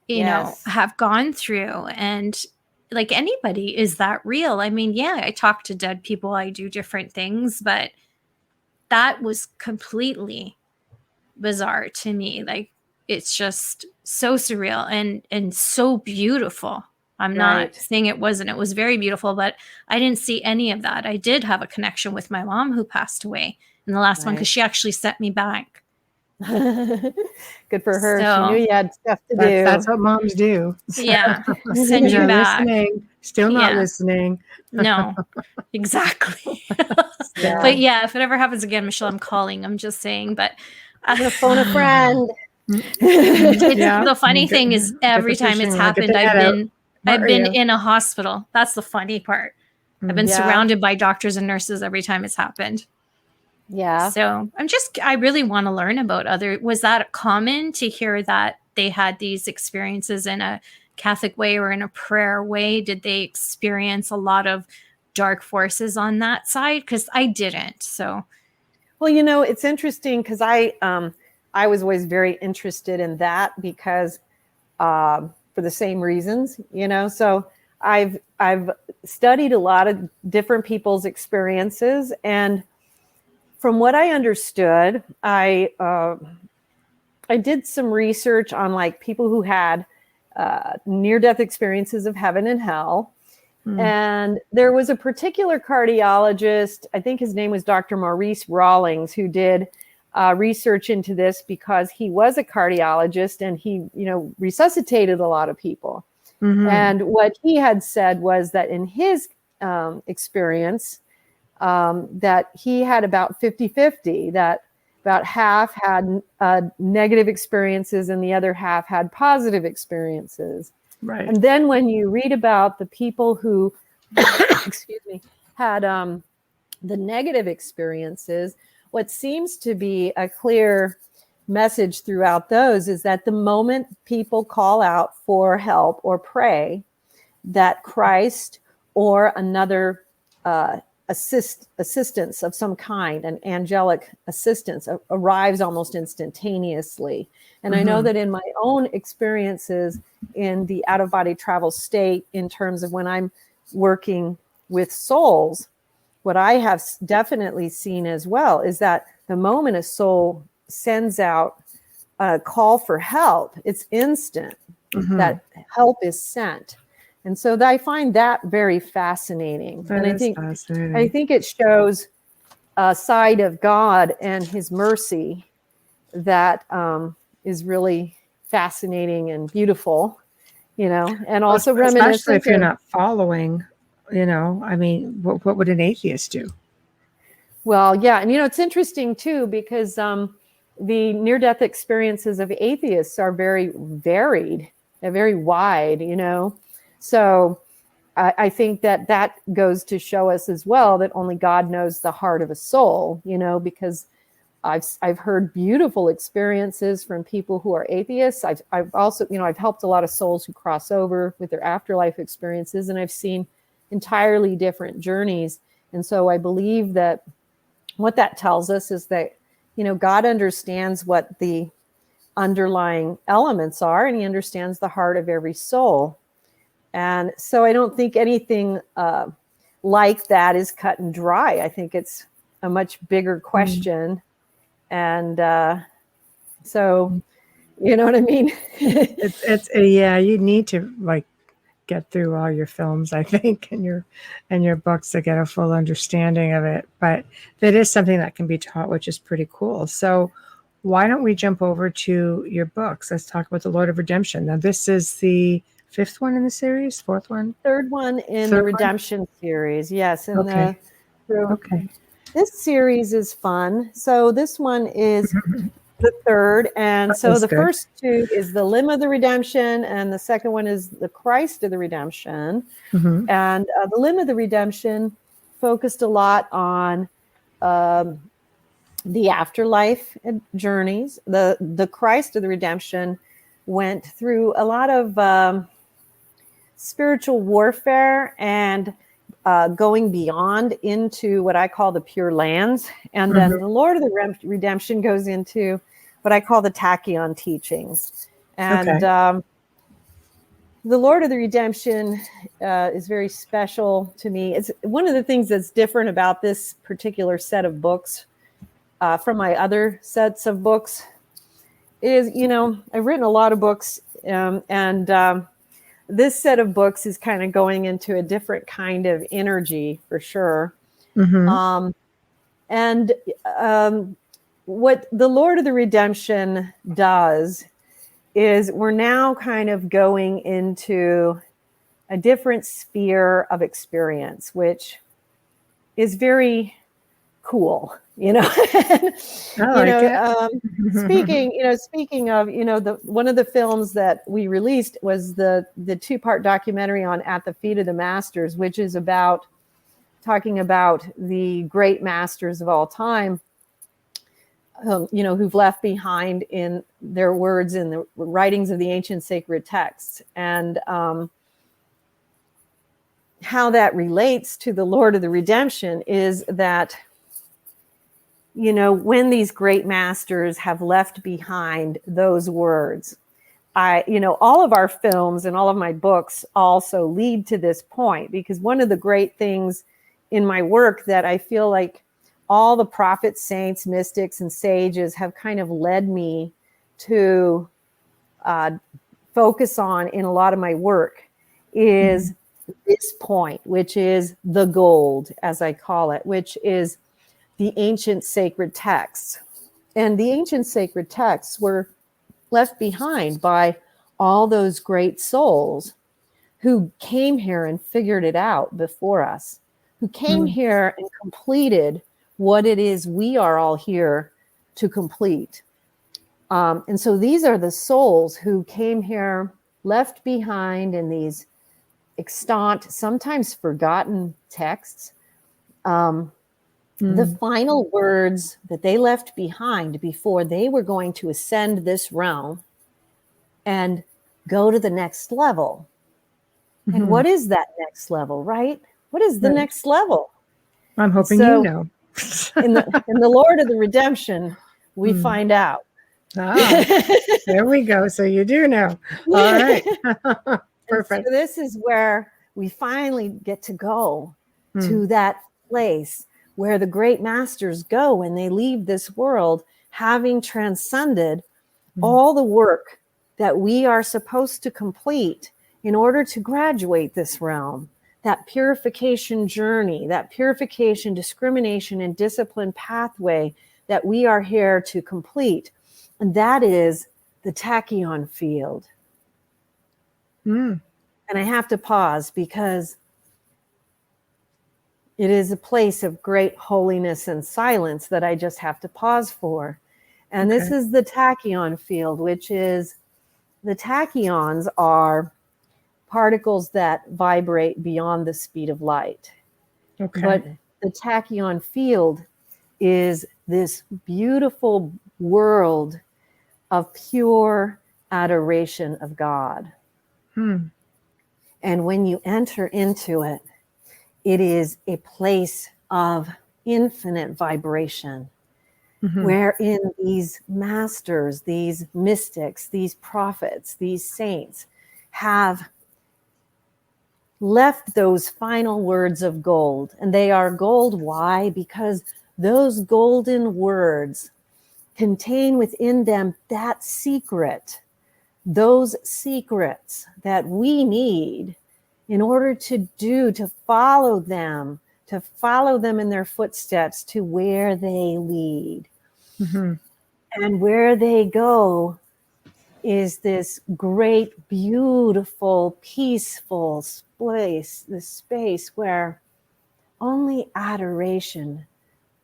you know, have gone through. And like anybody, is that real? I mean, yeah, I talk to dead people. I do different things, but that was completely bizarre to me. Like, it's just so surreal and so beautiful. I'm not saying it wasn't. It was very beautiful, but I didn't see any of that. I did have a connection with my mom who passed away in the last one because she actually sent me back. Good for her. So, she knew you had stuff to do. That's what moms do. Yeah, send you back. Listening, still not listening. No, exactly. But yeah, if it ever happens again, Michelle, I'm calling. I'm just saying. But I'm gonna phone a friend. The funny thing is, every time it's happened, I've been in a hospital. That's the funny part. I've been surrounded by doctors and nurses every time it's happened. Yeah. So I really want to learn about was that common to hear that they had these experiences in a Catholic way or in a prayer way? Did they experience a lot of dark forces on that side? Because I didn't. So, well, you know, it's interesting because I was always very interested in that because for the same reasons, you know. So I've studied a lot of different people's experiences, and from what I understood, I did some research on like people who had near-death experiences of heaven and hell. And there was a particular cardiologist, I think his name was Dr. Maurice Rawlings, who did research into this because he was a cardiologist and he, you know, resuscitated a lot of people. And what he had said was that in his experience, that he had about 50-50, that about half had negative experiences and the other half had positive experiences. Right. And then when you read about the people who, excuse me, had the negative experiences, what seems to be a clear message throughout those is that the moment people call out for help or pray, that Christ or another assistance of some kind, an angelic assistance, arrives almost instantaneously. And I know that in my own experiences in the out-of-body travel state, in terms of when I'm working with souls, what I have definitely seen as well is that the moment a soul sends out a call for help, it's instant. That help is sent. And so I find that very fascinating. And I think it shows a side of God and his mercy that is really fascinating and beautiful, you know, and also reminiscent. Especially if you're not following, you know, I mean, what would an atheist do? Well, yeah. And, you know, it's interesting too, because the near-death experiences of atheists are very varied. They're very wide, you know. So I think that goes to show us as well that only God knows the heart of a soul, you know, because I've heard beautiful experiences from people who are atheists. I've also, you know, I've helped a lot of souls who cross over with their afterlife experiences, and I've seen entirely different journeys. And so I believe that what that tells us is that, you know, God understands what the underlying elements are, and he understands the heart of every soul. And so I don't think anything like that is cut and dry. I think it's a much bigger question. And so, you know what I mean? it's yeah, you need to like get through all your films, I think, and your books to get a full understanding of it. But that is something that can be taught, which is pretty cool. So why don't we jump over to your books? Let's talk about the Lord of Redemption. Now, this is the fifth one in the series, fourth one? Third one in the Redemption series, yes. And okay. This series is fun. So this one is the third. And so the first two is the Limb of the Redemption, and the second one is the Christ of the Redemption. And the Limb of the Redemption focused a lot on the afterlife journeys. The Christ of the Redemption went through a lot of spiritual warfare and going beyond into what I call the Pure Lands. And then the Lord of the Redemption goes into what I call the Tachyon teachings. And the Lord of the Redemption is very special to me. It's one of the things that's different about this particular set of books from my other sets of books is, I've written a lot of books, and this set of books is kind of going into a different kind of energy for sure. And what the Lord of the Redemption does is we're now kind of going into a different sphere of experience, which is very cool, Speaking of, one of the films that we released was the 2-part documentary on At the Feet of the Masters, which is talking about the great masters of all time, who've left behind in their words in the writings of the ancient sacred texts, and how that relates to the Lord of the Redemption is that, when these great masters have left behind those words, all of our films and all of my books also lead to this point, because one of the great things in my work that I feel like all the prophets, saints, mystics, and sages have kind of led me to focus on in a lot of my work is this point, which is the gold, as I call it, which is the ancient sacred texts. And the ancient sacred texts were left behind by all those great souls who came here and figured it out before us, who came here and completed what it is we are all here to complete. And so these are the souls who came here, left behind in these extant, sometimes forgotten texts, the final words that they left behind before they were going to ascend this realm and go to the next level. And what is that next level, right? What is the next level? I'm hoping in the Lord of the Redemption, we find out. There we go. So you do know. All right. Perfect. So this is where we finally get to go to that place where the great masters go when they leave this world, having transcended all the work that we are supposed to complete in order to graduate this realm. That purification journey, that purification, discrimination, and discipline pathway that we are here to complete. And that is the tachyon field. And I have to pause because it is a place of great holiness and silence that I just have to pause for. And this is the tachyon field, which is, the tachyons are particles that vibrate beyond the speed of light. But the tachyon field is this beautiful world of pure adoration of God. And when you enter into it, it is a place of infinite vibration, wherein these masters, these mystics, these prophets, these saints have left those final words of gold. And they are gold. Why? Because those golden words contain within them that secret, those secrets that we need in order to follow them in their footsteps to where they lead. And where they go is this great, beautiful, peaceful place, this space where only adoration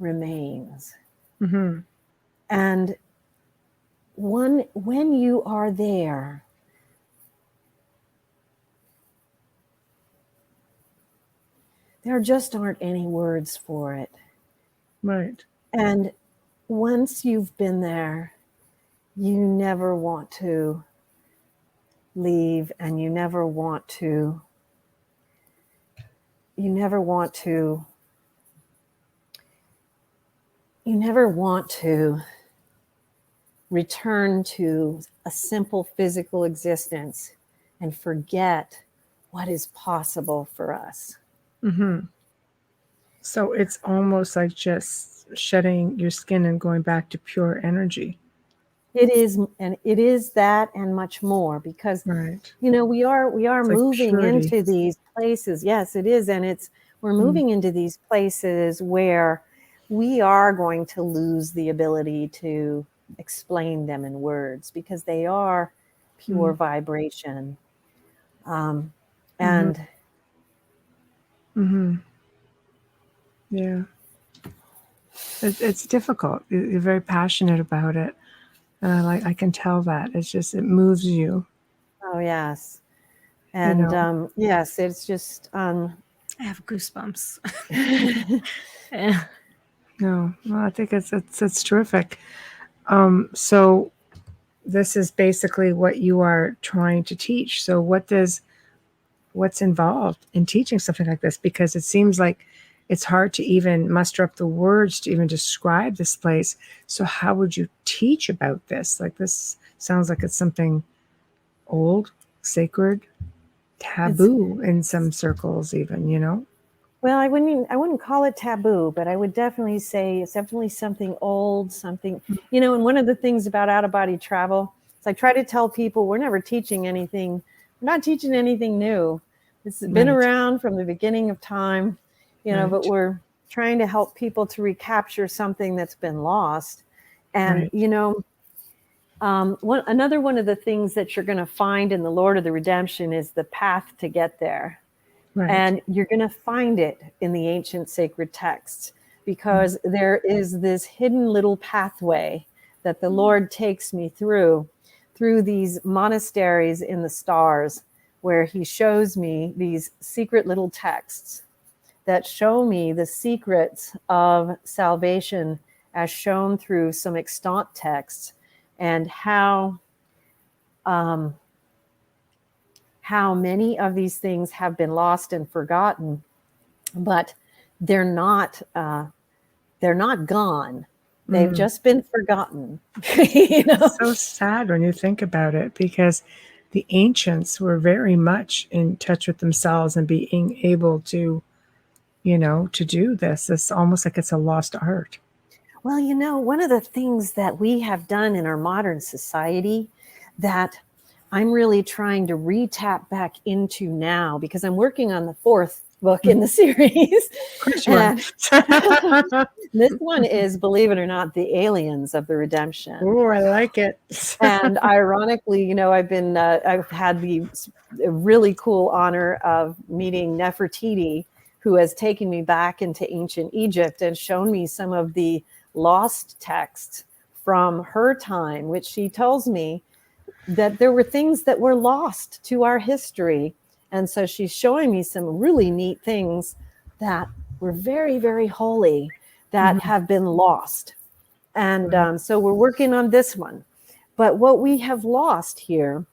remains. And when you are there, there just aren't any words for it. Right. And once you've been there, you never want to leave, and you never want to you never want to return to a simple physical existence and forget what is possible for us. Mm-hmm. So it's almost like just shedding your skin and going back to pure energy. It is, and it is that and much more, because right. we are It's moving like into these places. Yes, it is, and we're moving into these places where we are going to lose the ability to explain them in words, because they are pure vibration. And yeah, it's difficult. You're very passionate about it, and I can tell that. It's just, it moves you. Oh yes, and yes, it's just I have goosebumps. yeah. No, well, I think it's terrific. So this is basically what you are trying to teach. So what's involved in teaching something like this? Because it seems like it's hard to even muster up the words to even describe this place. So how would you teach about this? Like, this sounds like it's something old, sacred, taboo in some circles even. Well, I wouldn't call it taboo, but I would definitely say it's definitely something old, something, and one of the things about out-of-body travel is I try to tell people we're never teaching anything. We're not teaching anything new. This has been around from the beginning of time, but we're trying to help people to recapture something that's been lost. And, another one of the things that you're going to find in the Lord of the Redemption is the path to get there. Right. And you're going to find it in the ancient sacred texts, because there is this hidden little pathway that the Lord takes me through these monasteries in the stars, where he shows me these secret little texts that show me the secrets of salvation as shown through some extant texts, and how many of these things have been lost and forgotten, but they're not gone. They've just been forgotten. It's so sad when you think about it, because the ancients were very much in touch with themselves and being able to, to do this. It's almost like it's a lost art. Well, one of the things that we have done in our modern society that I'm really trying to re-tap back into now, because I'm working on the 4th book in the series. This one is, believe it or not, the aliens of the redemption. Oh, I like it. And ironically, I've had the really cool honor of meeting Nefertiti, who has taken me back into ancient Egypt and shown me some of the lost texts from her time, which she tells me that there were things that were lost to our history. And so she's showing me some really neat things that were very, very holy that have been lost. And so we're working on this one. But what we have lost here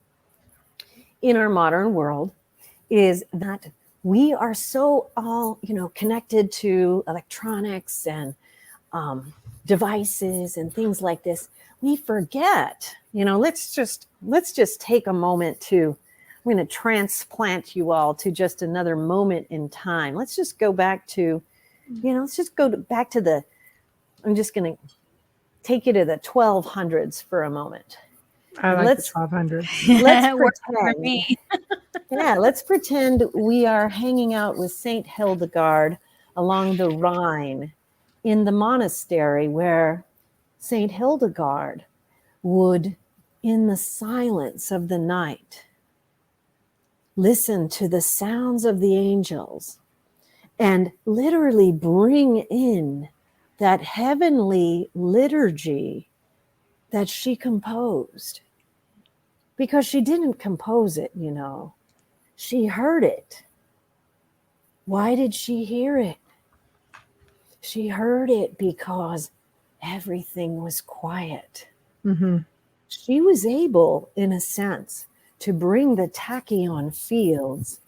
in our modern world is that we are so all, connected to electronics and devices and things like this. We forget, let's just take a moment to, I'm going to transplant you all to just another moment in time. Let's just go back to, let's just go back to I'm just going to take you to the 1200s for a moment. I like the 1200s. Let's pretend. Yeah, let's pretend we are hanging out with Saint Hildegard along the Rhine in the monastery, where Saint Hildegard would, in the silence of the night, listen to the sounds of the angels and literally bring in that heavenly liturgy that she composed. Because she didn't compose it, she heard it. Why did she hear it? She heard it because everything was quiet. She was able, in a sense, to bring the tachyon fields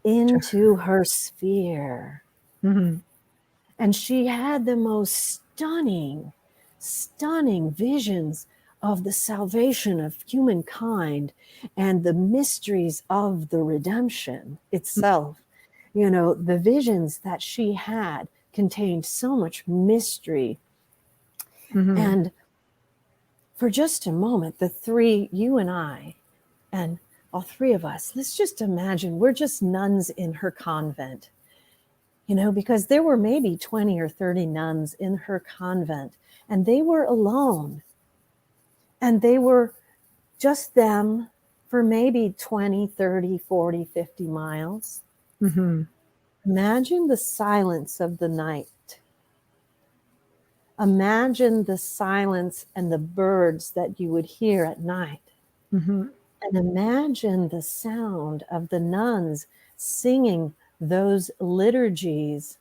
into her sphere. Mm-hmm. And she had the most stunning visions of the salvation of humankind and the mysteries of the redemption itself. You know, the visions that she had contained so much mystery. Mm-hmm. And for just a moment, the three, you and I, and all three of us, let's just imagine we're just nuns in her convent. You know, because there were maybe 20 or 30 nuns in her convent, and they were alone. And they were just them for maybe 20, 30, 40, 50 miles. Mm-hmm. Imagine the silence of the night. Imagine the silence and the birds that you would hear at night. Mm-hmm. And imagine the sound of the nuns singing those liturgies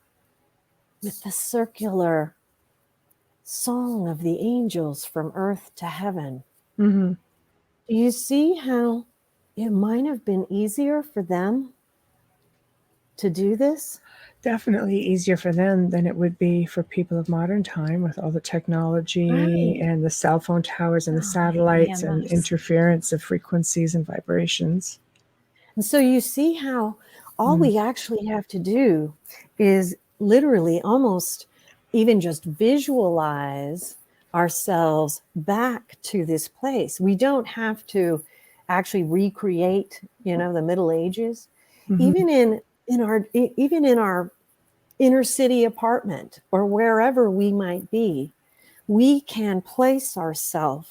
with the circular song of the angels from earth to heaven. Mm-hmm. Do you see how it might have been easier for them to do this? Definitely easier for them than it would be for people of modern time with all the technology Right. and the cell phone towers and the Oh, satellites and yes. interference of frequencies and vibrations. And so you see how all we actually have to do is literally almost even just visualize ourselves back to this place. We don't have to actually recreate, you know, the Middle Ages. Mm-hmm. Even in our inner city apartment or wherever we might be, we can place ourselves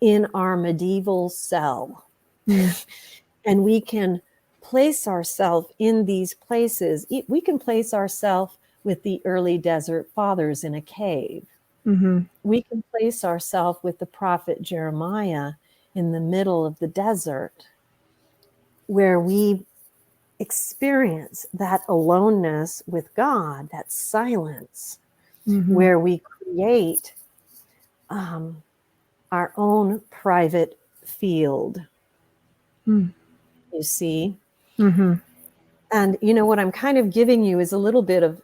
in our medieval cell. And we can place ourselves in these places. We can place ourselves with the early desert fathers in a cave. Mm-hmm. We can place ourselves with the prophet Jeremiah in the middle of the desert, where we experience that aloneness with God, that silence, Mm-hmm. where we create our own private field. Mm. You see? Mm-hmm. And you know what I'm kind of giving you is a little bit of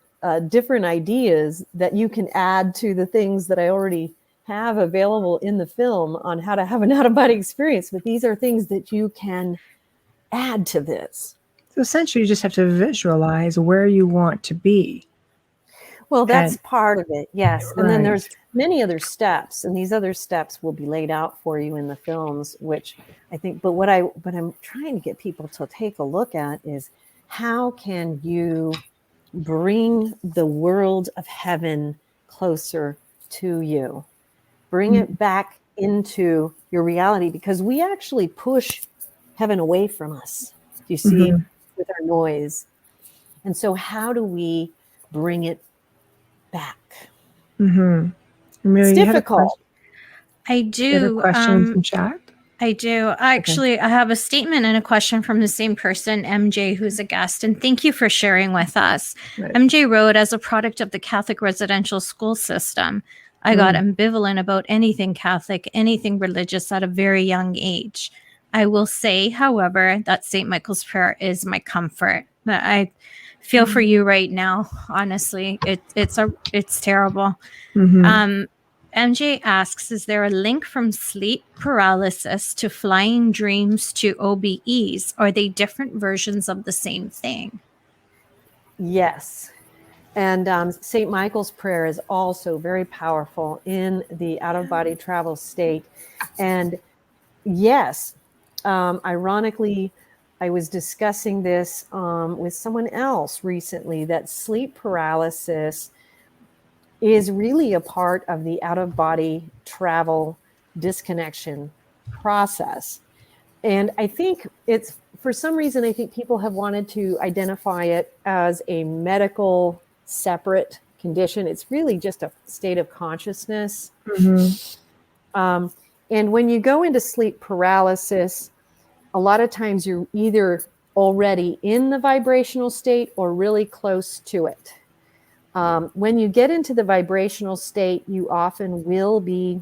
different ideas that you can add to the things that I already have available in the film on how to have an out-of-body experience. But these are things that you can add to this. So essentially, you just have to visualize where you want to be. Well, that's And part of it, yes. And then right. there's many other steps, and these other steps will be laid out for you in the films, which I think, but what I'm trying to get people to take a look at is how can you bring the world of heaven closer to you? Bring it back into your reality, because we actually push heaven away from us, you see, Mm-hmm. with our noise. And so how do we bring it back? Mm-hmm. It's Amelia, you had a question. difficult. I You had a do. question from chat? I do. Actually, I have a statement and a question from the same person, MJ, who's a guest. And thank you for sharing with us. Right. MJ wrote, as a product of the Catholic residential school system, I got ambivalent about anything Catholic, anything religious at a very young age. I will say, however, that St. Michael's Prayer is my comfort. I feel for you right now. Honestly, it's terrible. Mm-hmm. MJ asks, is there a link from sleep paralysis to flying dreams to OBEs? Are they different versions of the same thing? Yes. And St. Michael's Prayer is also very powerful in the out-of-body travel state. And yes, ironically, I was discussing this with someone else recently, that sleep paralysis is really a part of the out-of-body travel disconnection process. And I think it's, for some reason, I think people have wanted to identify it as a medical separate condition. It's really just a state of consciousness. Mm-hmm. And when you go into sleep paralysis, a lot of times you're either already in the vibrational state or really close to it. When you get into the vibrational state, you often will be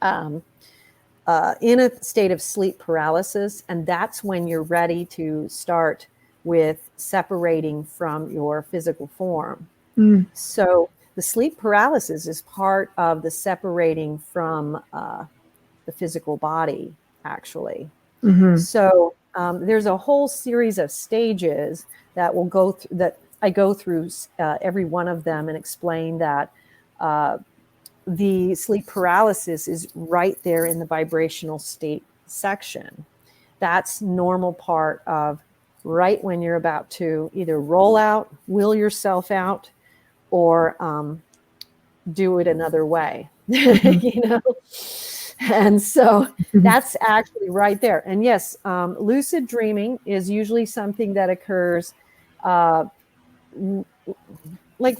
in a state of sleep paralysis, and that's when you're ready to start with separating from your physical form. Mm. So the sleep paralysis is part of the separating from the physical body, actually. Mm-hmm. So there's a whole series of stages that will go through, that I go through every one of them and explain that the sleep paralysis is right there in the vibrational state section. That's normal part of right when you're about to either roll out, will yourself out, or do it another way. And so that's actually right there. And yes, lucid dreaming is usually something that occurs like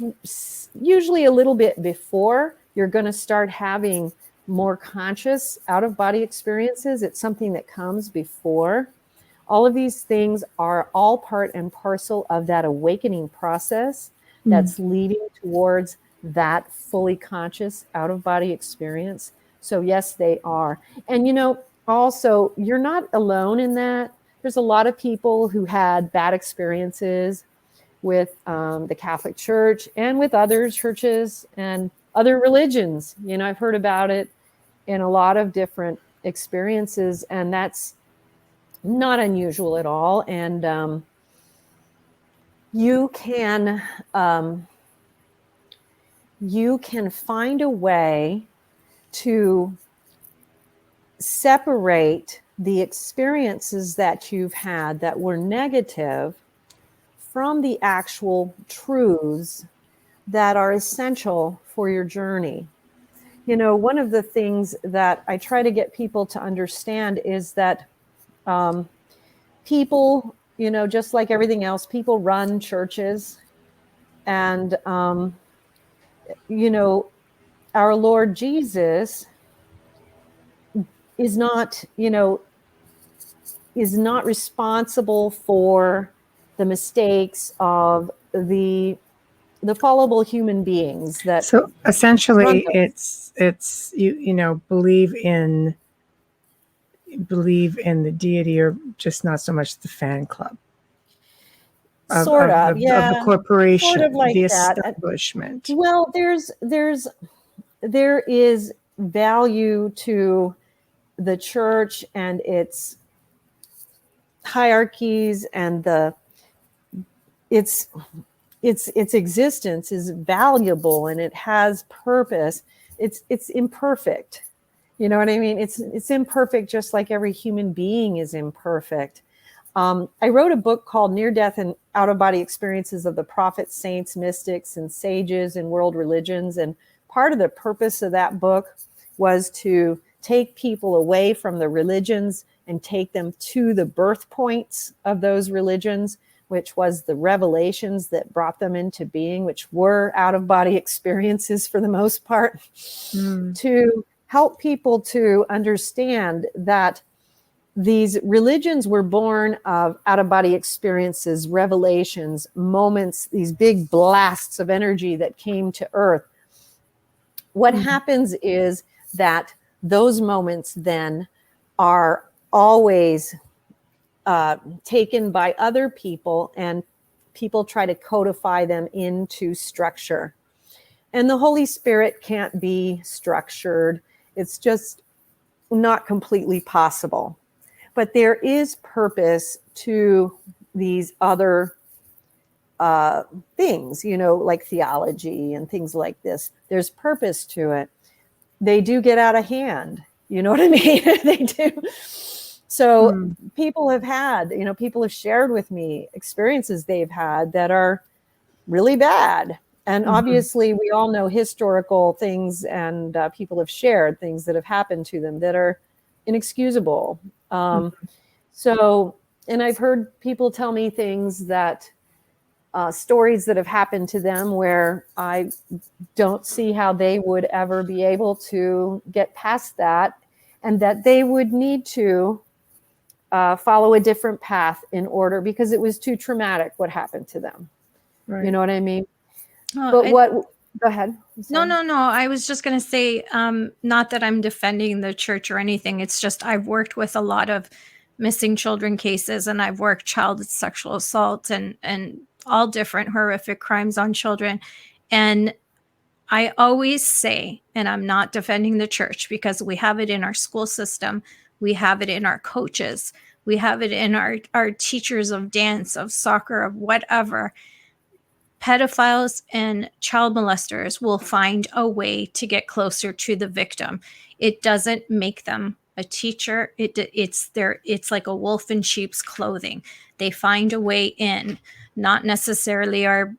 usually a little bit before you're going to start having more conscious out-of-body experiences. It's something that comes before. All of these things are all part and parcel of that awakening process that's leading towards that fully conscious out-of-body experience. So yes, they are. And also, you're not alone in that. There's a lot of people who had bad experiences with the Catholic Church and with other churches and other religions. I've heard about it in a lot of different experiences, and that's not unusual at all. And you can find a way to separate the experiences that you've had that were negative from the actual truths that are essential for your journey. One of the things that I try to get people to understand is that people, just like everything else, people run churches. And, our Lord Jesus is not responsible for the mistakes of the fallible human beings. That so essentially it's believe in the deity, or just not so much the fan club of the corporation, sort of like the that. establishment. Well, there is value to the church and its hierarchies, and its existence is valuable and it has purpose. It's imperfect. You know what I mean? It's imperfect, just like every human being is imperfect. I wrote a book called Near-Death and Out-of-Body Experiences of the Prophets, Saints, Mystics, and Sages in World Religions. And part of the purpose of that book was to take people away from the religions and take them to the birth points of those religions, which was the revelations that brought them into being, which were out-of-body experiences for the most part, to help people to understand that these religions were born of out-of-body experiences, revelations, moments, these big blasts of energy that came to Earth. What happens is that those moments then are always taken by other people, and people try to codify them into structure. And the Holy Spirit can't be structured. It's just not completely possible. But there is purpose to these other things, like theology and things like this. There's purpose to it. They do get out of hand. You know what I mean? They do. So people have had, people have shared with me experiences they've had that are really bad. And obviously we all know historical things, and people have shared things that have happened to them that are inexcusable. So, and I've heard people tell me things that, stories that have happened to them where I don't see how they would ever be able to get past that, and that they would need to follow a different path in order, because it was too traumatic what happened to them. Right. You know what I mean? Go ahead. No. I was just going to say, not that I'm defending the church or anything. It's just I've worked with a lot of missing children cases, and I've worked child sexual assault and all different horrific crimes on children. And I always say, and I'm not defending the church, because we have it in our school system, we have it in our coaches, we have it in our teachers of dance, of soccer, of whatever. Pedophiles and child molesters will find a way to get closer to the victim. It doesn't make them a teacher. It's like a wolf in sheep's clothing. They find a way in. Not necessarily our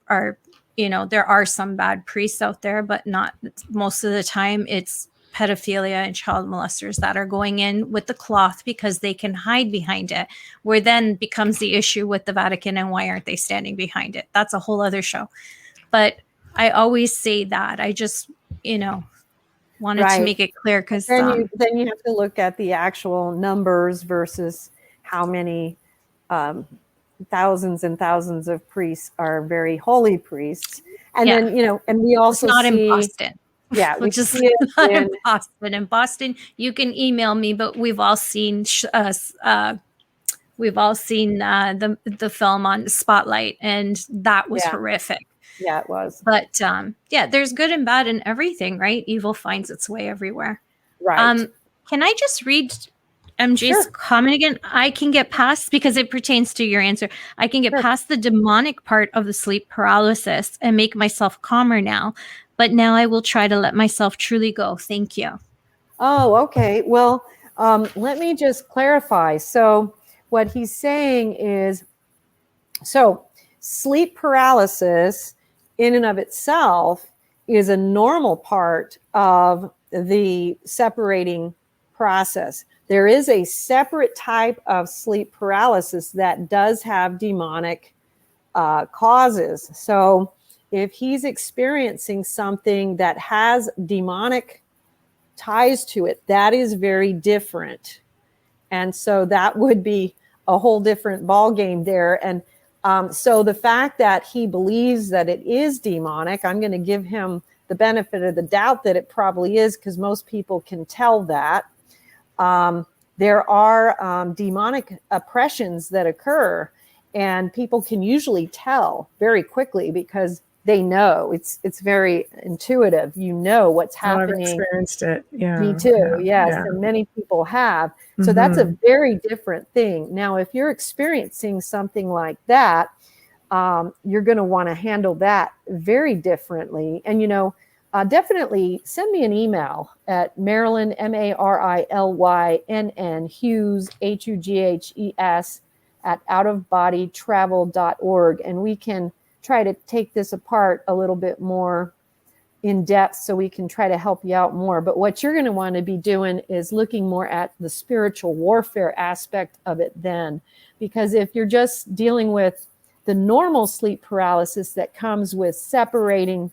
there are some bad priests out there, but not most of the time. It's pedophilia and child molesters that are going in with the cloth because they can hide behind it, where then becomes the issue with the Vatican and why aren't they standing behind it? That's a whole other show. But I always say that. I just, wanted to make it clear, because then you have to look at the actual numbers versus how many thousands and thousands of priests are very holy priests. And then, and we also it's not see, in Boston. Yeah, which is not in Boston. In Boston, you can email me, but we've all seen the film on Spotlight, and that was horrific. Yeah, it was. But there's good and bad in everything, right? Evil finds its way everywhere. Right. Can I just read MJ's comment again? I can get past, because it pertains to your answer. I can get past the demonic part of the sleep paralysis and make myself calmer now. But now I will try to let myself truly go. Thank you. Oh, okay. Well, let me just clarify. So what he's saying is, sleep paralysis in and of itself is a normal part of the separating process. There is a separate type of sleep paralysis that does have demonic causes. So if he's experiencing something that has demonic ties to it, that is very different. And so that would be a whole different ball game there. And so the fact that he believes that it is demonic, I'm going to give him the benefit of the doubt that it probably is, because most people can tell that. There are demonic oppressions that occur, and people can usually tell very quickly because they know. It's very intuitive. You know what's happening. I've experienced it. Yeah. Me too. Yes. Yeah. And many people have. So that's a very different thing. Now, if you're experiencing something like that, you're going to want to handle that very differently. And, definitely send me an email at Marilynn, Marillynn, Hughes, Hughes, at outofbodytravel.org. And we can try to take this apart a little bit more in depth so we can try to help you out more. But what you're going to want to be doing is looking more at the spiritual warfare aspect of it then. Because if you're just dealing with the normal sleep paralysis that comes with separating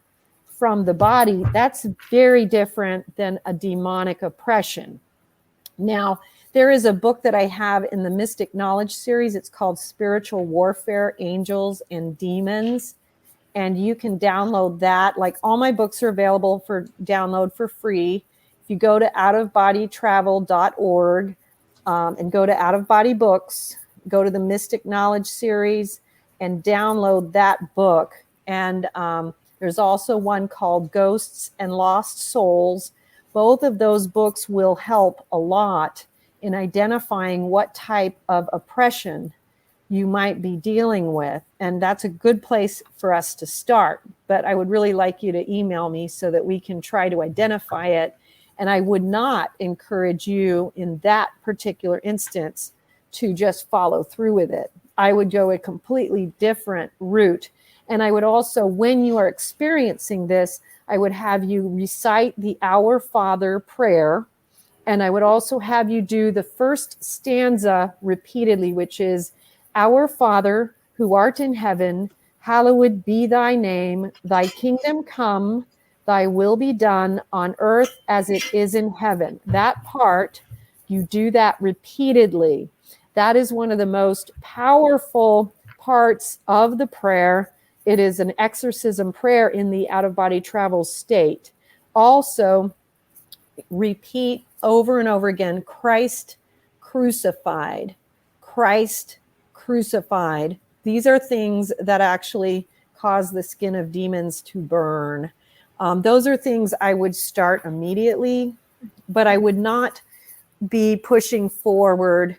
from the body, that's very different than a demonic oppression. Now, there is a book that I have in the Mystic Knowledge series. It's called Spiritual Warfare, Angels and Demons. And you can download that. Like, all my books are available for download for free. If you go to outofbodytravel.org and go to Out of Body Books, go to the Mystic Knowledge series and download that book. And there's also one called Ghosts and Lost Souls. Both of those books will help a lot in identifying what type of oppression you might be dealing with. And that's a good place for us to start. But I would really like you to email me so that we can try to identify it. And I would not encourage you in that particular instance to just follow through with it. I would go a completely different route. And I would also, when you are experiencing this, I would have you recite the Our Father prayer. And I would also have you do the first stanza repeatedly, which is, Our Father, who art in heaven, hallowed be thy name. Thy kingdom come, thy will be done on earth as it is in heaven. That part, you do that repeatedly. That is one of the most powerful parts of the prayer. It is an exorcism prayer in the out-of-body travel state. Also, repeat over and over again, Christ crucified. Christ crucified. These are things that actually cause the skin of demons to burn. Those are things I would start immediately, but I would not be pushing forward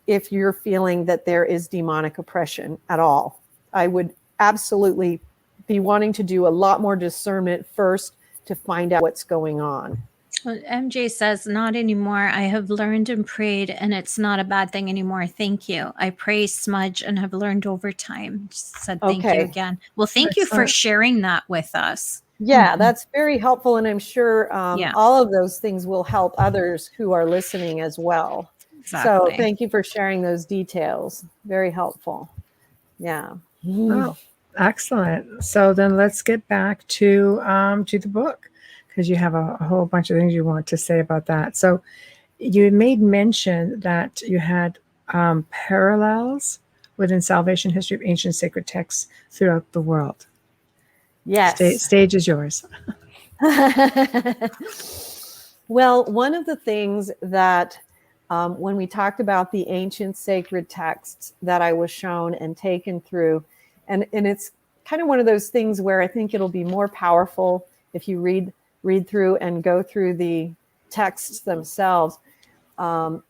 if you're feeling that there is demonic oppression at all. I would absolutely be wanting to do a lot more discernment first to find out what's going on. Well, MJ says, not anymore. I have learned and prayed, and it's not a bad thing anymore. Thank you. I pray, smudge, and have learned over time. Just said thank you again. Well, thank you for sharing that with us. Yeah, that's very helpful. And I'm sure all of those things will help others who are listening as well. Exactly. So thank you for sharing those details. Very helpful. Yeah. Oh, excellent. So then let's get back to the book, because you have a whole bunch of things you want to say about that. So you made mention that you had parallels within salvation history of ancient sacred texts throughout the world. Yes. Stage is yours. Well, one of the things that when we talked about the ancient sacred texts that I was shown and taken through, and it's kind of one of those things where I think it'll be more powerful if you read through and go through the texts themselves. But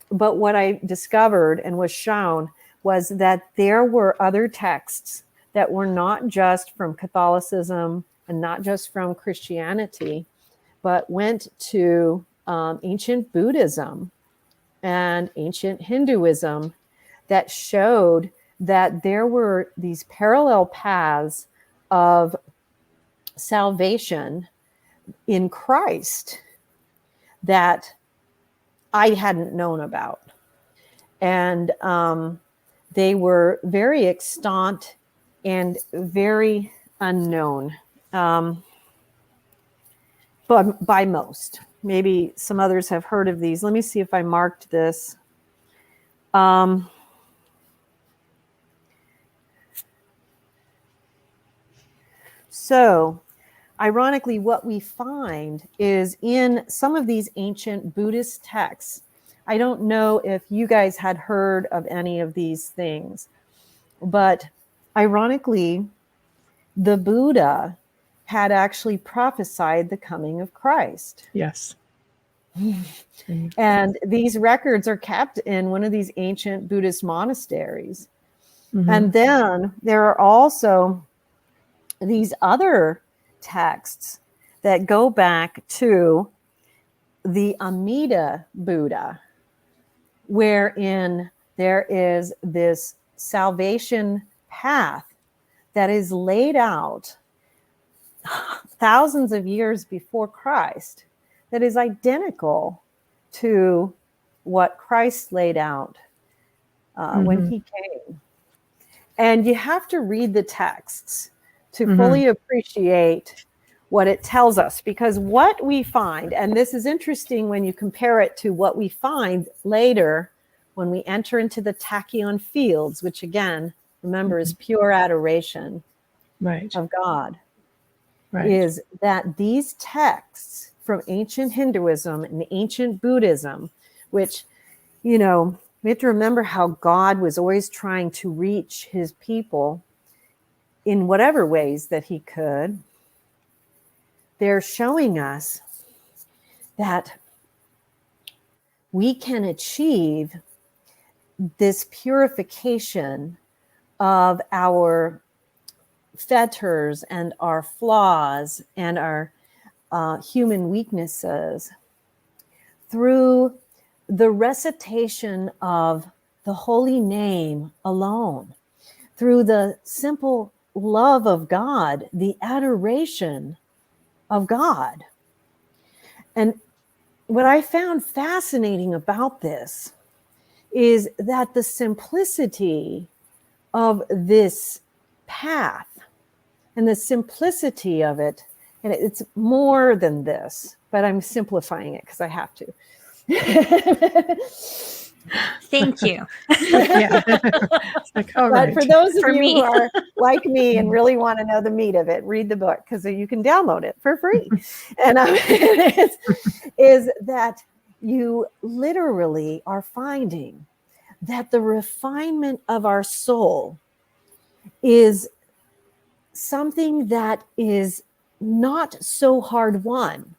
what I discovered and was shown was that there were other texts that were not just from Catholicism and not just from Christianity, but went to ancient Buddhism and ancient Hinduism that showed that there were these parallel paths of salvation in Christ that I hadn't known about. And they were very extant and very unknown, but by most. Maybe some others have heard of these. Let me see if I marked this. So, ironically, what we find is in some of these ancient Buddhist texts, I don't know if you guys had heard of any of these things, but ironically, the Buddha had actually prophesied the coming of Christ. Yes. And these records are kept in one of these ancient Buddhist monasteries. Mm-hmm. And then there are also these other texts that go back to the Amida Buddha, wherein there is this salvation path that is laid out thousands of years before Christ that is identical to what Christ laid out when he came. And you have to read the texts to fully appreciate what it tells us, because what we find, and this is interesting when you compare it to what we find later when we enter into the tachyon fields, which again, remember, is pure adoration of God, is that these texts from ancient Hinduism and ancient Buddhism, which, you know, we have to remember how God was always trying to reach his people in whatever ways that he could. They're showing us that we can achieve this purification of our fetters and our flaws and our human weaknesses through the recitation of the holy name alone, through the simple love of God, the adoration of God. And what I found fascinating about this is that the simplicity of this path and the simplicity of it, and it's more than this, but I'm simplifying it because I have to. Thank you. It's like, all but right. for those of For you me. who are like me and really want to know the meat of it, read the book, because you can download it for free. And is that you literally are finding that the refinement of our soul is something that is not so hard won.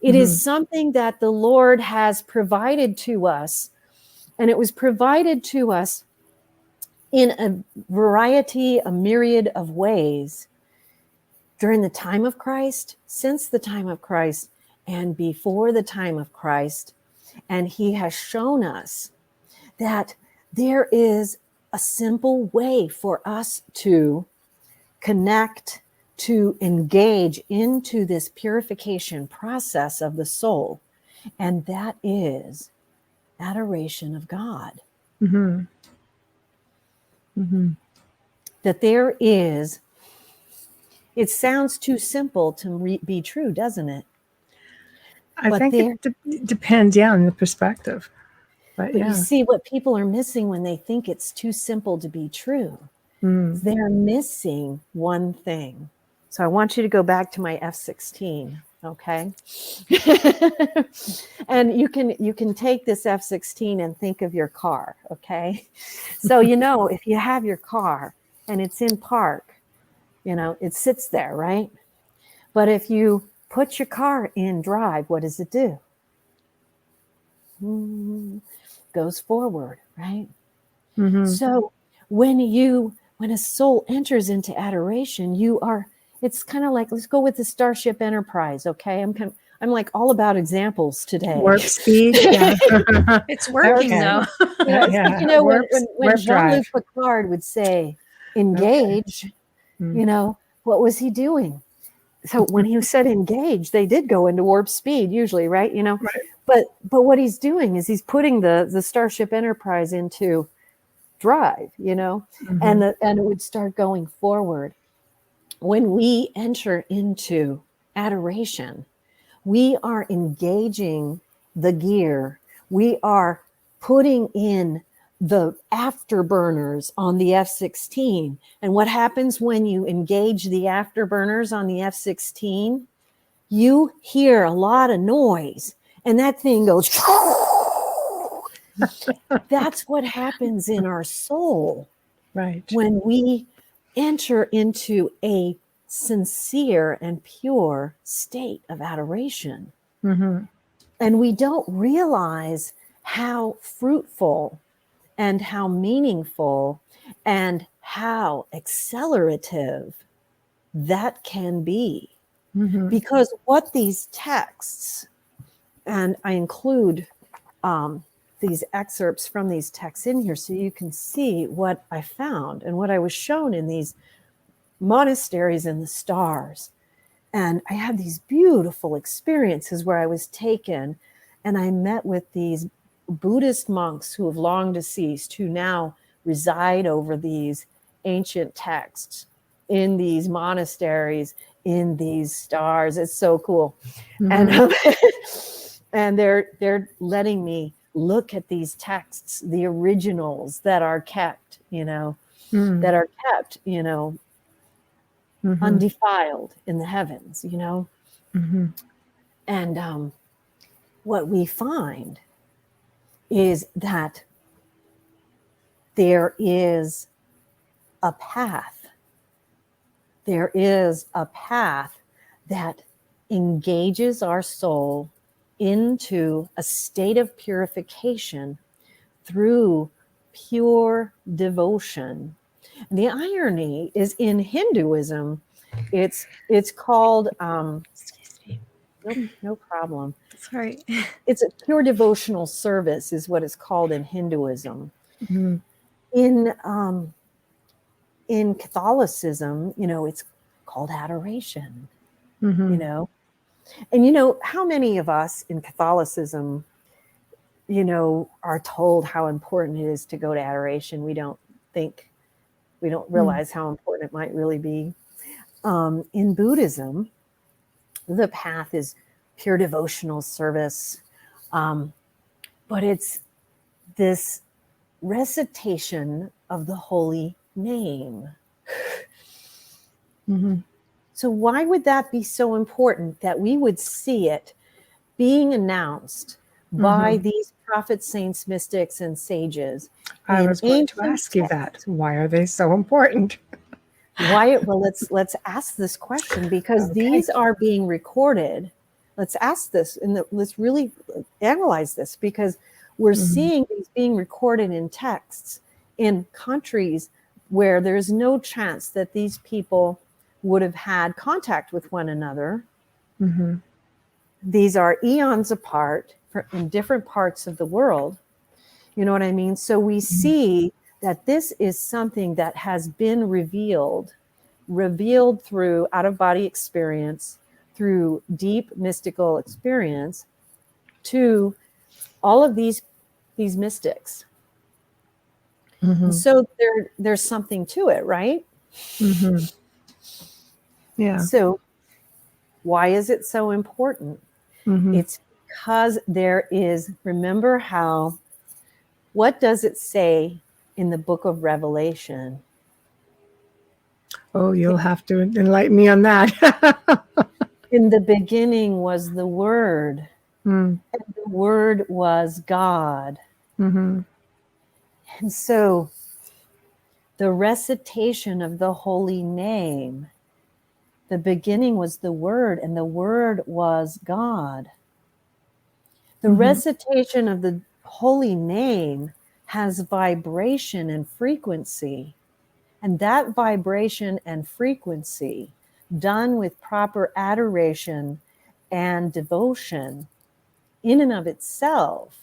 It is something that the Lord has provided to us, and it was provided to us in a variety, a myriad of ways during the time of Christ, since the time of Christ, and before the time of Christ. And he has shown us that there is a simple way for us to connect, to engage into this purification process of the soul. And that is adoration of God. That there is, it sounds too simple to be true, doesn't it? I think it depends, on the perspective. But you see what people are missing when they think it's too simple to be true. They're missing one thing. So I want you to go back to my F-16, okay? And you can take this F-16 and think of your car, okay? So, if you have your car and it's in park, it sits there, right? But if you put your car in drive, what does it do? Goes forward, right? So when a soul enters into adoration, it's kind of like, let's go with the Starship Enterprise, okay? I'm like all about examples today. Warp speed, it's working though. When Jean-Luc Picard would say, engage, what was he doing? So when he said engage, they did go into warp speed usually, right? But what he's doing is he's putting the Starship Enterprise into drive, and it would start going forward. When we enter into adoration, we are engaging the gear. We are putting in the afterburners on the F-16. And what happens when you engage the afterburners on the F-16? You hear a lot of noise, and that thing goes. That's what happens in our soul, right? When we enter into a sincere and pure state of adoration. And we don't realize how fruitful and how meaningful and how accelerative that can be. Because what these texts, and I include these excerpts from these texts in here so you can see what I found and what I was shown in these monasteries in the stars. And I had these beautiful experiences where I was taken and I met with these Buddhist monks who have long deceased, who now reside over these ancient texts in these monasteries, in these stars. It's so cool. And they're letting me look at these texts, the originals that are kept, undefiled in the heavens, And what we find is that there is a path. There is a path that engages our soul into a state of purification through pure devotion. And the irony is in Hinduism, it's called, no problem. Sorry. It's a pure devotional service is what it's called in Hinduism. In Catholicism, it's called adoration, And how many of us in Catholicism, are told how important it is to go to adoration. We don't realize how important it might really be. In Buddhism, the path is pure devotional service. But it's this recitation of the holy name. So why would that be so important that we would see it being announced by these prophets, saints, mystics, and sages I was going to ask you that. Why are they so important? Well, let's ask this question, because these are being recorded. Let's ask this, and let's really analyze this, because we're seeing these being recorded in texts in countries where there's no chance that these people would have had contact with one another. These are eons apart in different parts of the world. You know what I mean? So we see that this is something that has been revealed through out-of-body experience, through deep mystical experience, to all of these mystics. And so there's something to it, right? Yeah. So why is it so important? It's because there is, remember how, what does it say in the book of Revelation? Oh, you'll have to enlighten me on that. In the beginning was the Word, and the Word was God. And so the recitation of the holy name, the beginning was the Word, and the Word was God. The recitation of the holy name has vibration and frequency. And that vibration and frequency, done with proper adoration and devotion, in and of itself,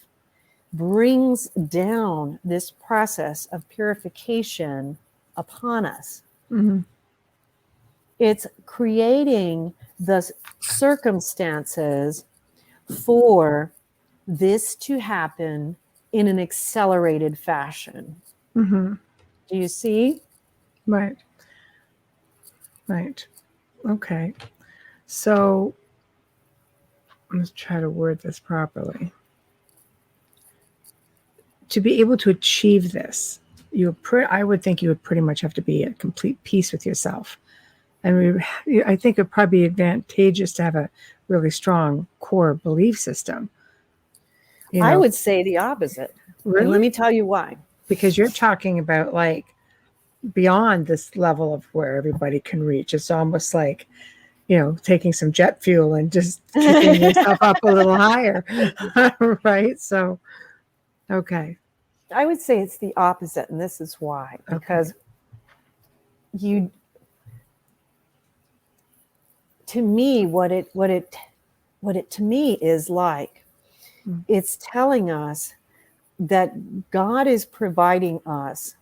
brings down this process of purification upon us. It's creating the circumstances for this to happen in an accelerated fashion. Do you see? Right. Okay. So let's try to word this properly. To be able to achieve this, I would think you would pretty much have to be at complete peace with yourself. And I think it'd probably be advantageous to have a really strong core belief system. I would say the opposite. Really? And let me tell you why. Because you're talking about like beyond this level of where everybody can reach. It's almost like, taking some jet fuel and just keeping yourself up a little higher. Right? So, okay. I would say it's the opposite. And this is why. Because to me, what it to me is like, it's telling us that God is providing us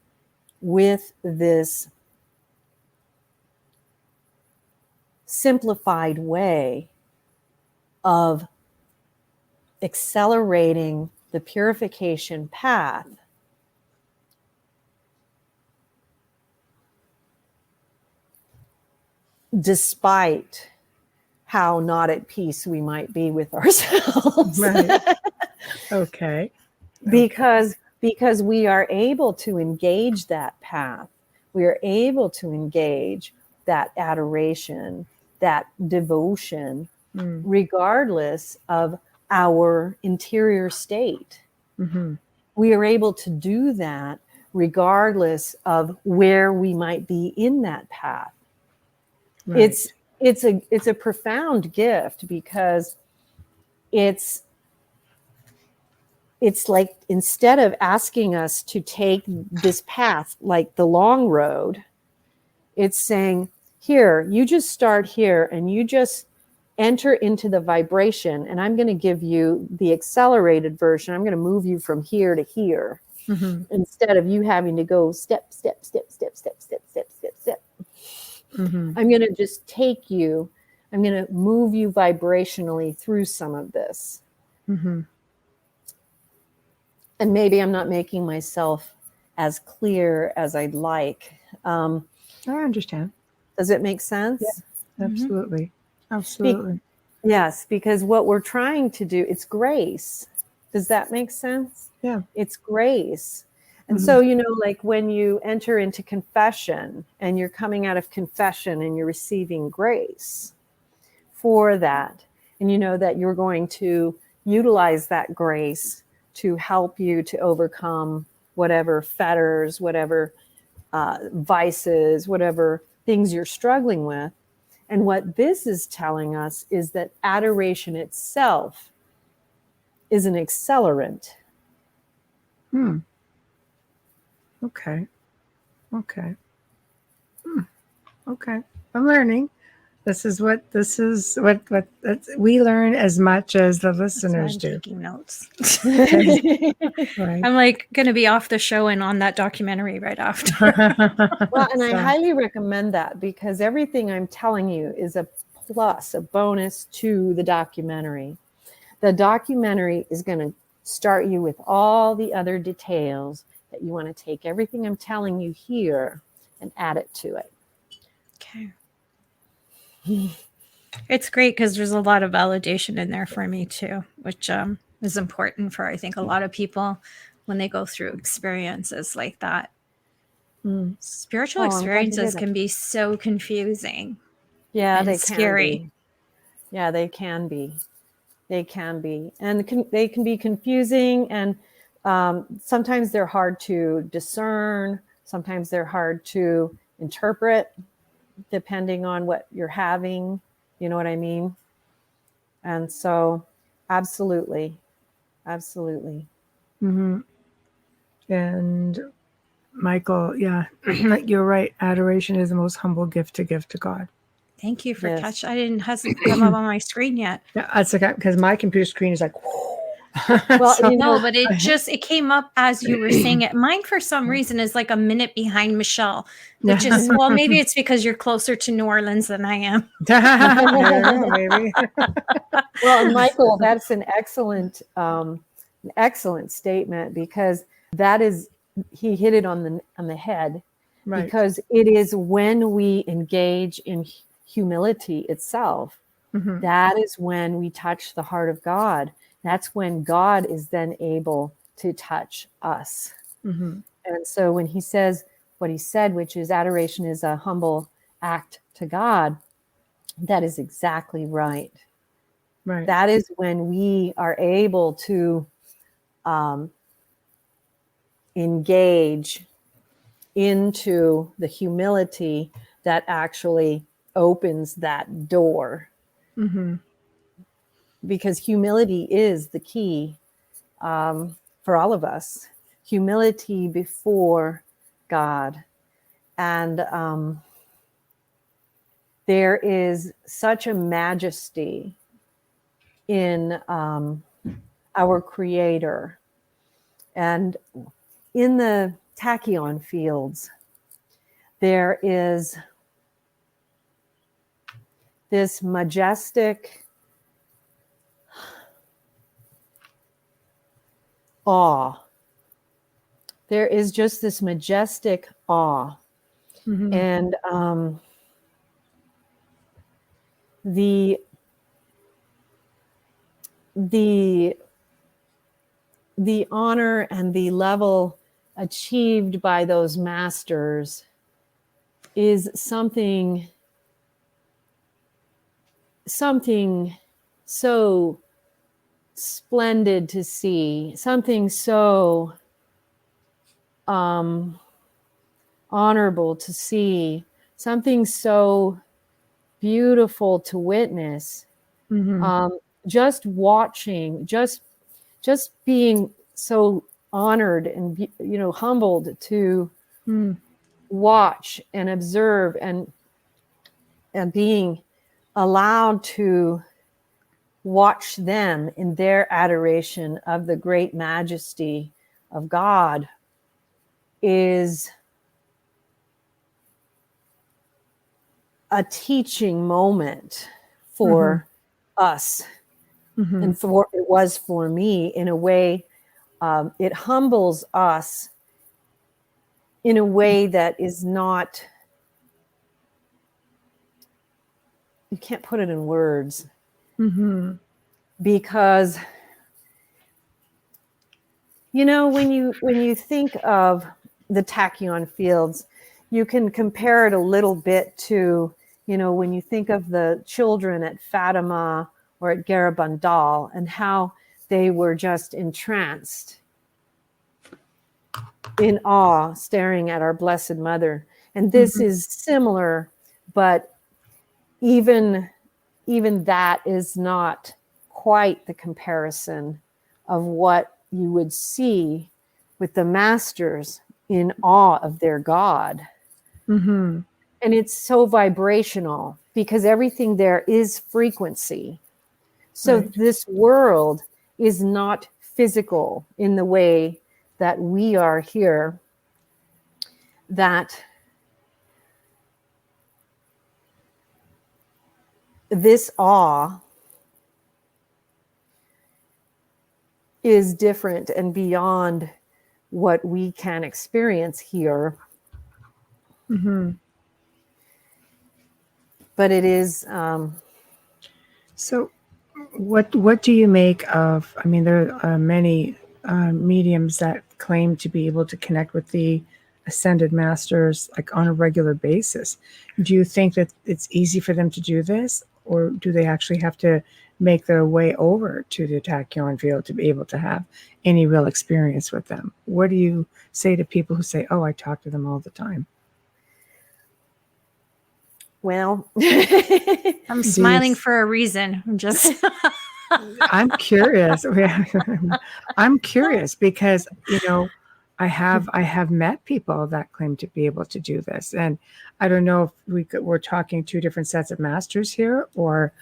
with this simplified way of accelerating the purification path despite how not at peace we might be with ourselves. Right. Okay. Because we are able to engage that path. We are able to engage that adoration, that devotion, regardless of our interior state. We are able to do that regardless of where we might be in that path. Right. It's a profound gift, because it's like, instead of asking us to take this path like the long road, it's saying, here, you just start here and you just enter into the vibration, and I'm going to give you the accelerated version. I'm going to move you from here to here, instead of you having to go step, step, step, step, step, step, step, step, step. I'm going to just take you, I'm going to move you vibrationally through some of this. And maybe I'm not making myself as clear as I'd like. I understand. Does it make sense? Yeah, absolutely. Absolutely. Yes, because what we're trying to do, it's grace. Does that make sense? Yeah. It's grace. And so, like when you enter into confession and you're coming out of confession and you're receiving grace for that, and you know that you're going to utilize that grace to help you to overcome whatever fetters, whatever vices, whatever things you're struggling with. And what this is telling us is that adoration itself is an accelerant. Okay. Okay. Okay. I'm learning. This is what we learn as much as the listeners I'm do. taking notes. Right. I'm like going to be off the show and on that documentary right after. Well, and I highly recommend that, because everything I'm telling you is a plus, a bonus to the documentary. The documentary is going to start you with all the other details that you want to take everything I'm telling you here and add it to it. Okay. It's great because there's a lot of validation in there for me too, which is important for, I think, a lot of people when they go through experiences like that. Spiritual experiences can be so confusing. Yeah, they scary. can be. Yeah, they can be. They can be. And they can be confusing, and sometimes they're hard to discern. Sometimes they're hard to interpret, depending on what you're having. You know what I mean? And so, absolutely. Absolutely. And Michael, yeah, you're right. Adoration is the most humble gift to give to God. Thank you for catching. I didn't hasn't come up on my screen yet. Yeah, that's okay, because my computer screen is like. Well, so, no, but it came up as you were saying it. Mine, for some reason, is like a minute behind Michelle, which is, well, maybe it's because you're closer to New Orleans than I am. I don't know, maybe. Well, Michael, that's an excellent statement, because that is, he hit it on the head, right? Because it is when we engage in humility itself, that is when we touch the heart of God. That's when God is then able to touch us. And so when he says what he said, which is adoration is a humble act to God, that is exactly right. Right. That is when we are able to engage into the humility that actually opens that door. Because humility is the key for all of us. Humility before God. And there is such a majesty in our Creator. And in the tachyon fields, there is this majestic awe. There is just this majestic awe. And the honor and the level achieved by those masters is something so splendid to see, something so honorable to see, something so beautiful to witness. Just watching, just being so honored and humbled to watch and observe, and being allowed to watch them in their adoration of the great majesty of God is a teaching moment for us. And it was for me in a way. It humbles us in a way that is not, you can't put it in words. Because when you think of the tachyon fields, you can compare it a little bit to when you think of the children at Fatima or at Garabandal, and how they were just entranced in awe, staring at our Blessed Mother. And this is similar, but even that is not quite the comparison of what you would see with the masters in awe of their God. Mm-hmm. And it's so vibrational because everything there is frequency. So this world is not physical in the way that we are here, that this awe is different and beyond what we can experience here. Mm-hmm. But it is. So, what do you make of? I mean, there are many mediums that claim to be able to connect with the ascended masters like on a regular basis. Do you think that it's easy for them to do this, or do they actually have to make their way over to the Tachyon field to be able to have any real experience with them? What do you say to people who say, "Oh, I talk to them all the time"? Well, I'm smiling for a reason. I'm just I'm curious. I'm curious because, I have met people that claim to be able to do this, and I don't know if we're talking two different sets of masters here, or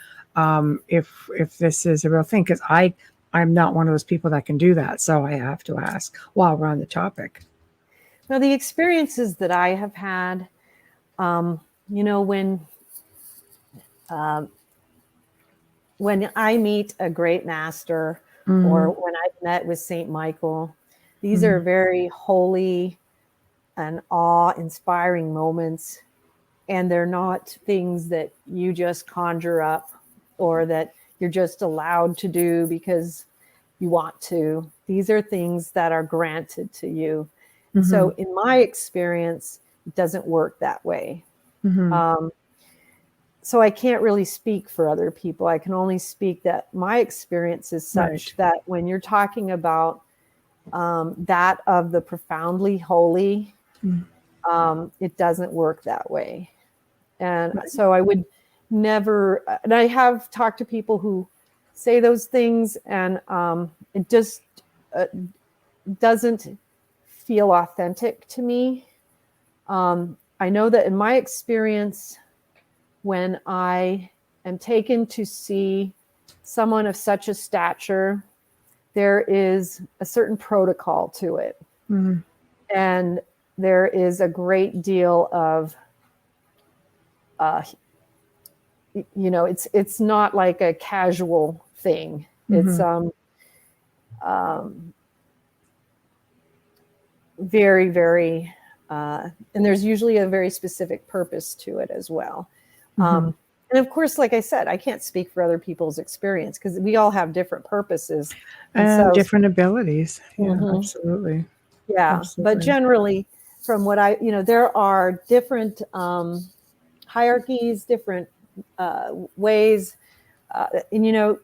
if this is a real thing. Because I'm not one of those people that can do that, so I have to ask while we're on the topic. Well, the experiences that I have had, when I meet a great master, or when I've met with Saint Michael, these are very holy and awe-inspiring moments, and they're not things that you just conjure up or that you're just allowed to do because you want to. These are things that are granted to you. So in my experience, it doesn't work that way. So I can't really speak for other people. I can only speak that my experience is such that when you're talking about that of the profoundly holy, it doesn't work that way. And so I would never, and I have talked to people who say those things, and it just doesn't feel authentic to me. I know that in my experience, when I am taken to see someone of such a stature, there is a certain protocol to it. And there is a great deal of, it's not like a casual thing. It's very, very, and there's usually a very specific purpose to it as well. And of course, like I said, I can't speak for other people's experience because we all have different purposes and so, different abilities. Yeah, absolutely. Yeah, absolutely. But generally, from what there are different hierarchies, different ways, and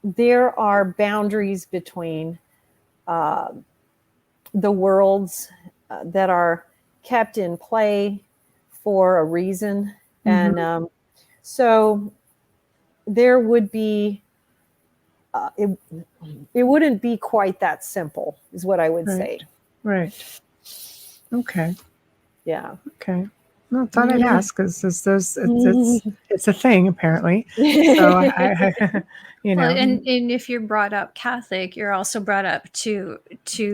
there are boundaries between the worlds that are kept in play for a reason. And so there would be, it wouldn't be quite that simple, is what I would say. Right. Okay. Yeah. Okay. No, I thought I'd ask because it's a thing apparently. So Well, and if you're brought up Catholic, you're also brought up to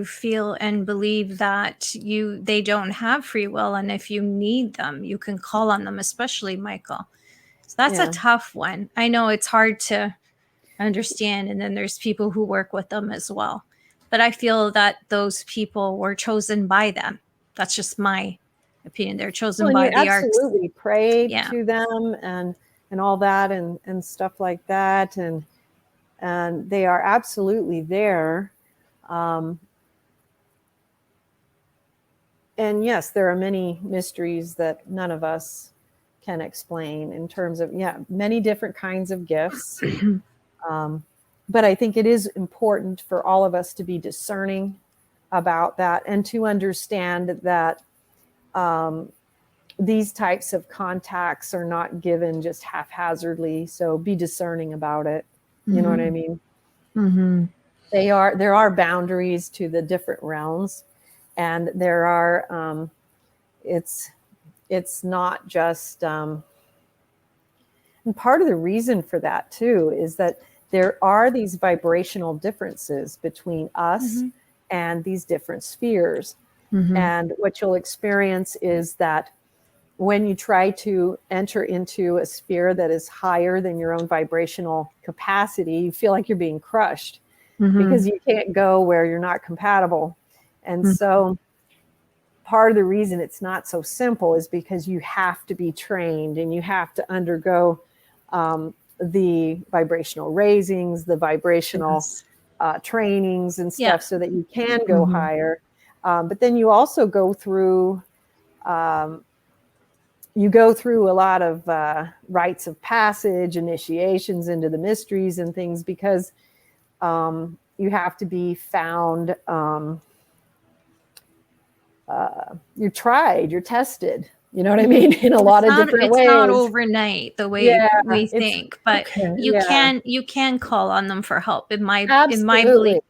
feel and believe that they don't have free will, and if you need them, you can call on them, especially Michael. So that's a tough one. I know it's hard to understand, and then there's people who work with them as well. But I feel that those people were chosen by them. That's just my opinion. They're chosen by the arts. Absolutely prayed to them and all that and stuff like that, and they are absolutely there. And yes, there are many mysteries that none of us can explain in terms of many different kinds of gifts. But I think it is important for all of us to be discerning about that, and to understand that these types of contacts are not given just haphazardly. So be discerning about it. You know what I mean? Mm-hmm. There are boundaries to the different realms, and there are it's not just and part of the reason for that too is that there are these vibrational differences between us and these different spheres. And what you'll experience is that when you try to enter into a sphere that is higher than your own vibrational capacity, you feel like you're being crushed because you can't go where you're not compatible. And so part of the reason it's not so simple is because you have to be trained and you have to undergo the vibrational raisings, the vibrational trainings and stuff so that you can go higher. But then you also go through a lot of rites of passage, initiations into the mysteries and things, because you have to be found. You're tried, you're tested. You know what I mean? In a lot of different ways. It's not overnight the way we think, but you can call on them for help. In my belief.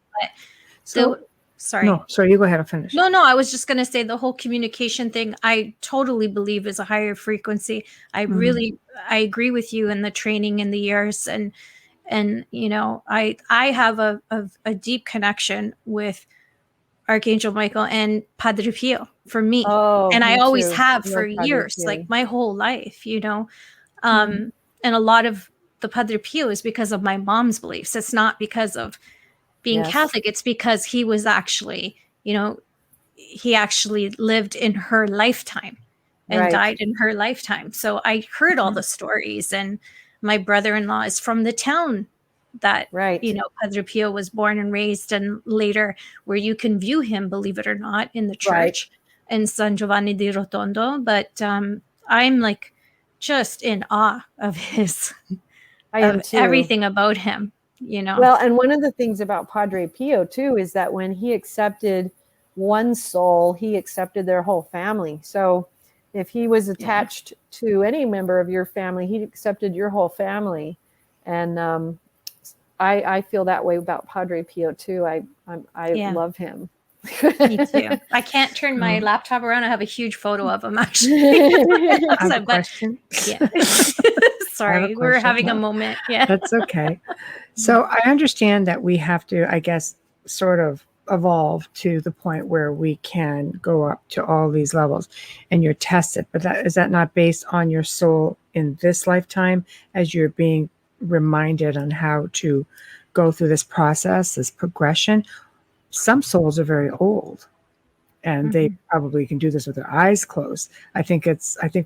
Sorry. No, sorry, you go ahead and finish. No, I was just going to say the whole communication thing, I totally believe is a higher frequency. I agree with you in the training in the years. And you know, I have a deep connection with Archangel Michael and Padre Pio for me. And I always have for years, like my whole life, you know. And a lot of the Padre Pio is because of my mom's beliefs. It's not because of being Catholic. It's because he was actually, you know, he actually lived in her lifetime and died in her lifetime. So I heard all the stories, and my brother-in-law is from the town that, you know, Padre Pio was born and raised, and later where you can view him, believe it or not, in the church in San Giovanni di Rotondo. But I'm like just in awe of his, everything about him, you know. Well, and one of the things about Padre Pio too is that when he accepted one soul, he accepted their whole family. So if he was attached to any member of your family, he accepted your whole family. And I feel that way about Padre Pio too. I love him. Me too. I can't turn my laptop around. I have a huge photo of him actually. I have a question. Sorry, we're having a moment. Yeah, that's okay. So I understand that we have to, I guess, sort of evolve to the point where we can go up to all these levels and you're tested. But is that not based on your soul in this lifetime, as you're being reminded on how to go through this process, this progression? Some souls are very old and they probably can do this with their eyes closed. I think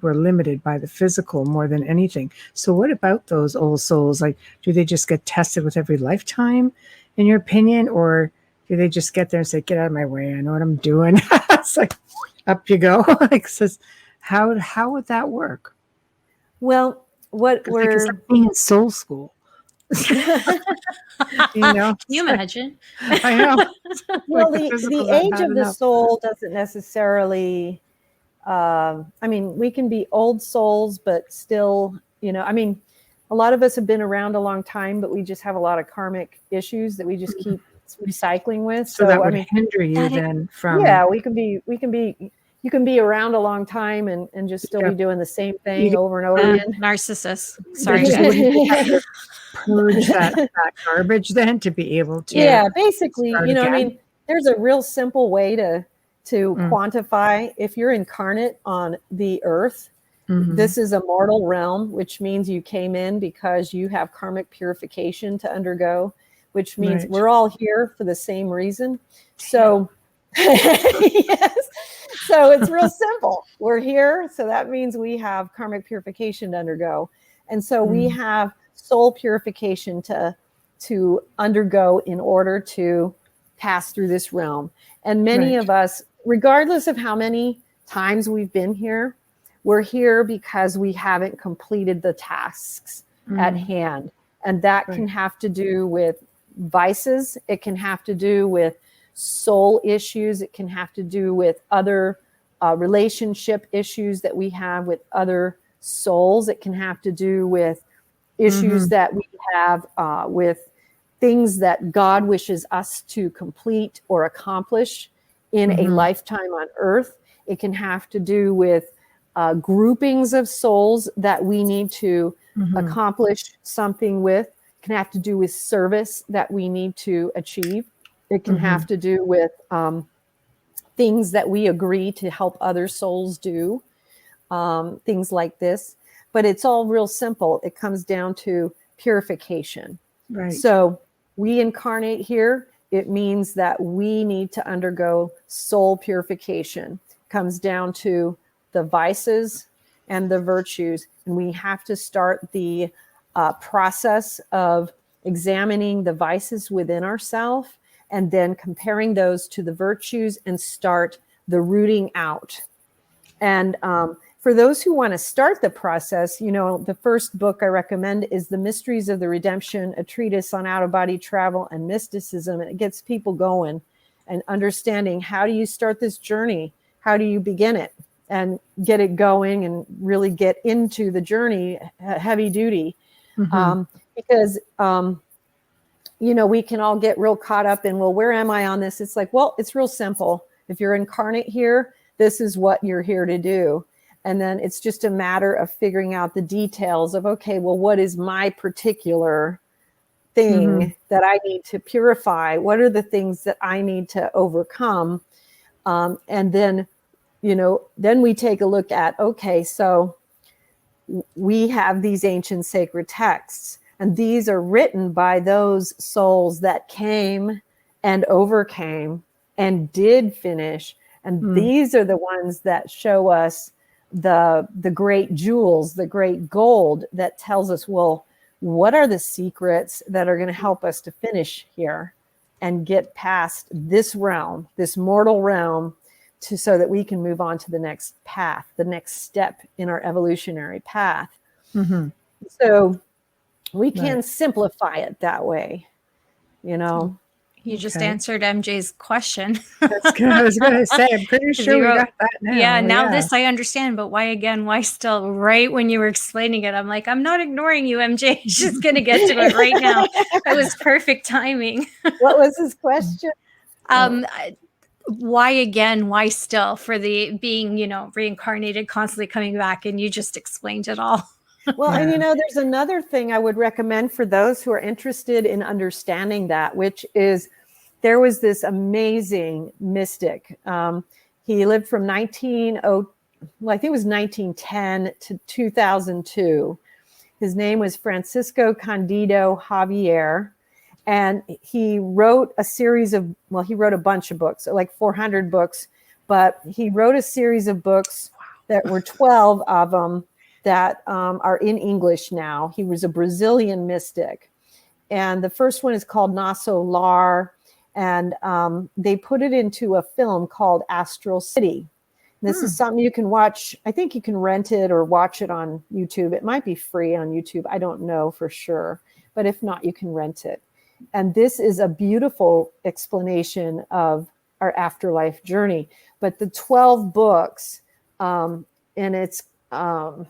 we're limited by the physical more than anything. So what about those old souls? Like, do they just get tested with every lifetime, in your opinion? Or do they just get there and say, get out of my way, I know what I'm doing? It's like, up you go. Like, says, how would that work? Well, it's like being in soul school. You know, can you imagine? I know. Well, the age of the soul doesn't necessarily, I mean, we can be old souls, but still, you know, I mean, a lot of us have been around a long time, but we just have a lot of karmic issues that we just keep recycling with. So that would hinder you then from. Yeah, you can be around a long time and just still be doing the same thing over and over again. Narcissist. Sorry. Purge that garbage then to be able to. Yeah, basically, you know, again. I mean, there's a real simple way to quantify if you're incarnate on the earth. This is a mortal realm, which means you came in because you have karmic purification to undergo, which means we're all here for the same reason. So yes. So it's real simple. We're here. So that means we have karmic purification to undergo. And so we have soul purification to undergo in order to pass through this realm. And many of us, regardless of how many times we've been here, we're here because we haven't completed the tasks at hand. And that can have to do with vices. It can have to do with soul issues. It can have to do with other relationship issues that we have with other souls. It can have to do with issues that we have with things that God wishes us to complete or accomplish in a lifetime on earth. It can have to do with groupings of souls that we need to accomplish something with. It can have to do with service that we need to achieve. It can have to do with things that we agree to help other souls do, things like this. But it's all real simple. It comes down to purification. Right. So we incarnate here. It means that we need to undergo soul purification. It comes down to the vices and the virtues. And we have to start the process of examining the vices within ourselves and then comparing those to the virtues and start the rooting out. And for those who want to start the process, the first book I recommend is The Mysteries of the Redemption, a treatise on out-of-body travel and mysticism. And it gets people going and understanding, how do you start this journey? How do you begin it and get it going and really get into the journey heavy duty? Because we can all get real caught up in, well, where am I on this? It's like, well, it's real simple. If you're incarnate here, this is what you're here to do. And then it's just a matter of figuring out the details of, okay, well, what is my particular thing that I need to purify? What are the things that I need to overcome? And then, then we take a look at, okay, so we have these ancient sacred texts, and these are written by those souls that came and overcame and did finish. And these are the ones that show us the great jewels, the great gold that tells us, well, what are the secrets that are going to help us to finish here and get past this realm, this mortal realm, so that we can move on to the next path, the next step in our evolutionary path. So we can simplify it that way, You just answered MJ's question. That's good. I was going to say, I'm pretty sure we got that now. Yeah, now this I understand, but why again? Why still? Right when you were explaining it, I'm like, I'm not ignoring you, MJ. She's going to get to it right now. It was perfect timing. What was his question? Why again? Why still? For the being, reincarnated, constantly coming back, and you just explained it all. Well, and there's another thing I would recommend for those who are interested in understanding that, which is, there was this amazing mystic. He lived from 1910 to 2002. His name was Francisco Candido Javier. And he wrote a bunch of books, like 400 books, but he wrote a series of books that were 12 of them that are in English now. He was a Brazilian mystic. And the first one is called Nosso Lar. And they put it into a film called Astral City. This is something you can watch. I think you can rent it or watch it on YouTube. It might be free on YouTube. I don't know for sure. But if not, you can rent it. And this is a beautiful explanation of our afterlife journey. But the 12 books, and it's, I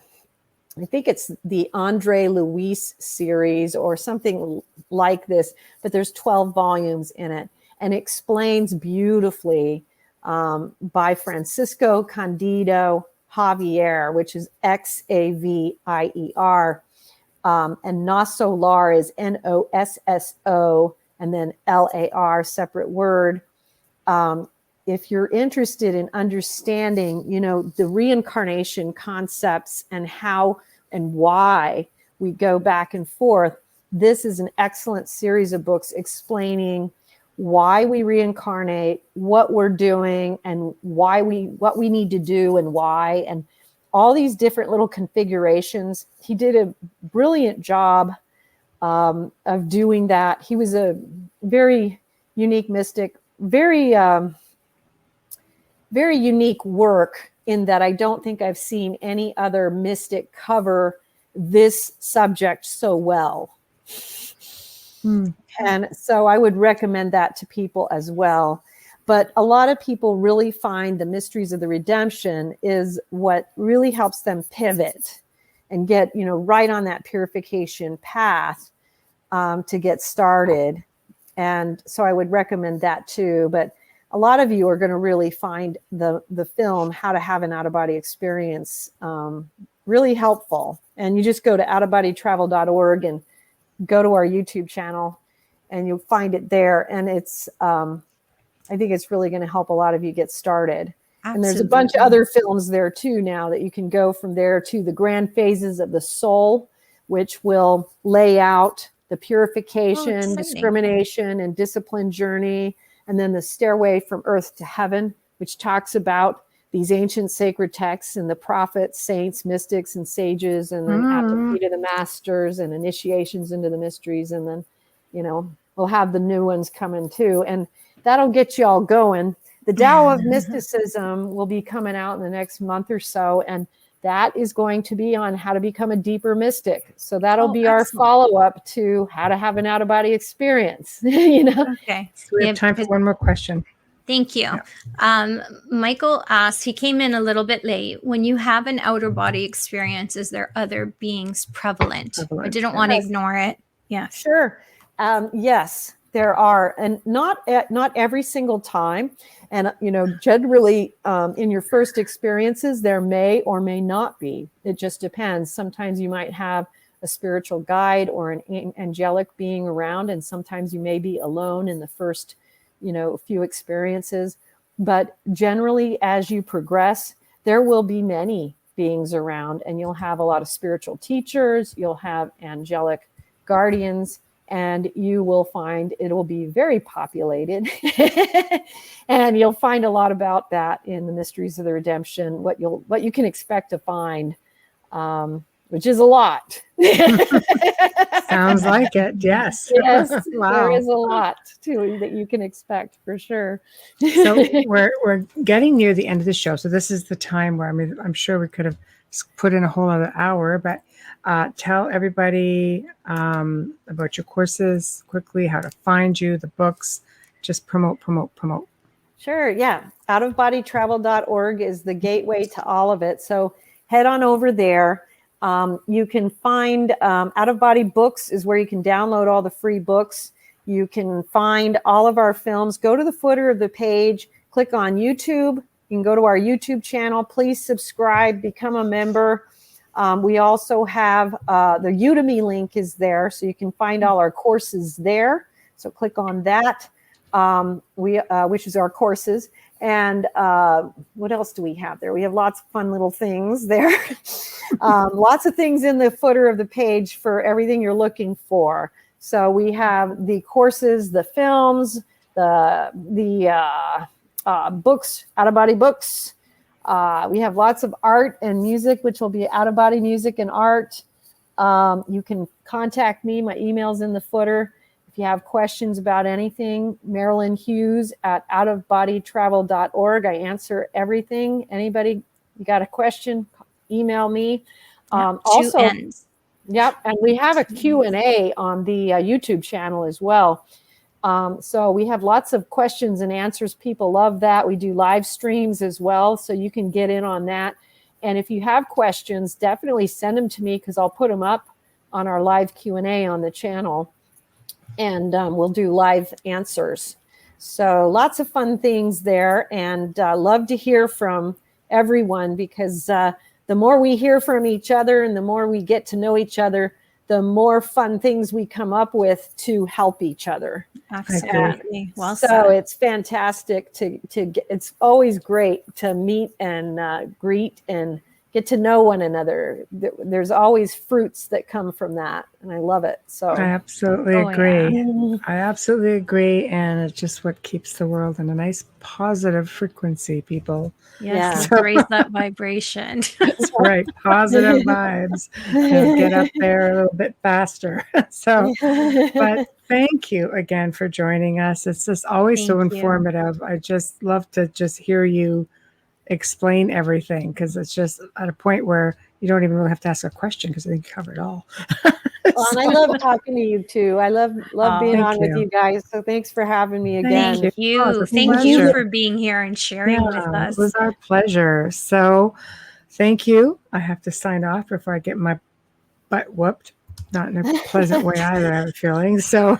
think it's the Andre Luis series or something like this, but there's 12 volumes in it, and explains beautifully by Francisco Candido Javier, which is Xavier. And Nosso Lar is Nosso and then LAR, separate word. If you're interested in understanding, the reincarnation concepts and how and why we go back and forth, this is an excellent series of books explaining why we reincarnate, what we're doing, and what we need to do and why, and all these different little configurations. He did a brilliant job of doing that. He was a very unique mystic, very unique work in that I don't think I've seen any other mystic cover this subject so well. And so I would recommend that to people as well. But a lot of people really find the mysteries of the redemption is what really helps them pivot and get, right on that purification path to get started. And so I would recommend that too. But a lot of you are going to really find the film, How to Have an Out-of-Body Experience, really helpful. And you just go to outofbodytravel.org and go to our YouTube channel and you'll find it there. And it's, I think it's really going to help a lot of you get started. Absolutely. And there's a bunch of other films there too now that you can go from there to the grand phases of the soul, which will lay out the purification, discrimination, and discipline journey. And then the stairway from earth to heaven, which talks about these ancient sacred texts and the prophets, saints, mystics, and sages, and then at the feet of the masters and initiations into the mysteries. And then, we'll have the new ones coming too. And that'll get you all going. The Tao of Mysticism will be coming out in the next month or so. And that is going to be on how to become a deeper mystic. So that'll be our follow-up to how to have an out-of-body experience. Okay. So we have time for one more question. Thank you. Yeah. Michael asked, he came in a little bit late. When you have an outer body experience, is there other beings prevalent? I didn't want to ignore it. Yeah. Sure. Yes, there are. And not every single time. And, generally in your first experiences, there may or may not be. It just depends. Sometimes you might have a spiritual guide or an angelic being around, and sometimes you may be alone in the first few experiences. But generally, as you progress, there will be many beings around, and you'll have a lot of spiritual teachers, you'll have angelic guardians, and you will find it will be very populated. And you'll find a lot about that in the Mysteries of the Redemption, what you can expect to find, which is a lot. Sounds like it. Yes. Yes. Wow. There is a lot too that you can expect for sure. So we're getting near the end of the show. So this is the time where, I'm sure we could have put in a whole other hour, but tell everybody about your courses quickly, how to find you, the books, just promote. Sure. Yeah. Outofbodytravel.org is the gateway to all of it. So head on over there. You can find Out of Body Books is where you can download all the free books. You can find all of our films. Go to the footer of the page, click on YouTube. You can go to our YouTube channel. Please subscribe, become a member. We also have the Udemy link is there, so you can find all our courses there. So click on that, which is our courses. And what else do we have there? We have lots of fun little things there. Lots of things in the footer of the page for everything you're looking for. So we have the courses, the films, the books, out-of-body books. We have lots of art and music, which will be out-of-body music and art. You can contact me. My email's in the footer. If you have questions about anything, Marilynn Hughes at outofbodytravel.org. I answer everything. Anybody, you got a question, email me. Also, yep, and we have a Q&A on the YouTube channel as well. So we have lots of questions and answers. People love that. We do live streams as well, so you can get in on that. And if you have questions, definitely send them to me because I'll put them up on our live Q&A on the channel. And we'll do live answers. So lots of fun things there, and love to hear from everyone because the more we hear from each other and the more we get to know each other, the more fun things we come up with to help each other. Absolutely. Well so said. It's fantastic to get, it's always great to meet and greet and get to know one another. There's always fruits that come from that, and I love it. So I absolutely agree. Yeah. I absolutely agree, and it's just what keeps the world in a nice positive frequency, people. Yes, raise that vibration. That's right, positive vibes. Get up there a little bit faster. So, but thank you again for joining us. It's just always so informative. I just love to just hear you explain everything because it's just at a point where you don't even really have to ask a question because I think you covered it all. Well, and I love talking to you too. I love being on with you. you guys. So thanks for having me again. Thank you. Oh, Thank you for being here and sharing with It us. was our pleasure. So thank you. I have to sign off before I get my butt whooped. Not in a pleasant way either, I have a feeling. So,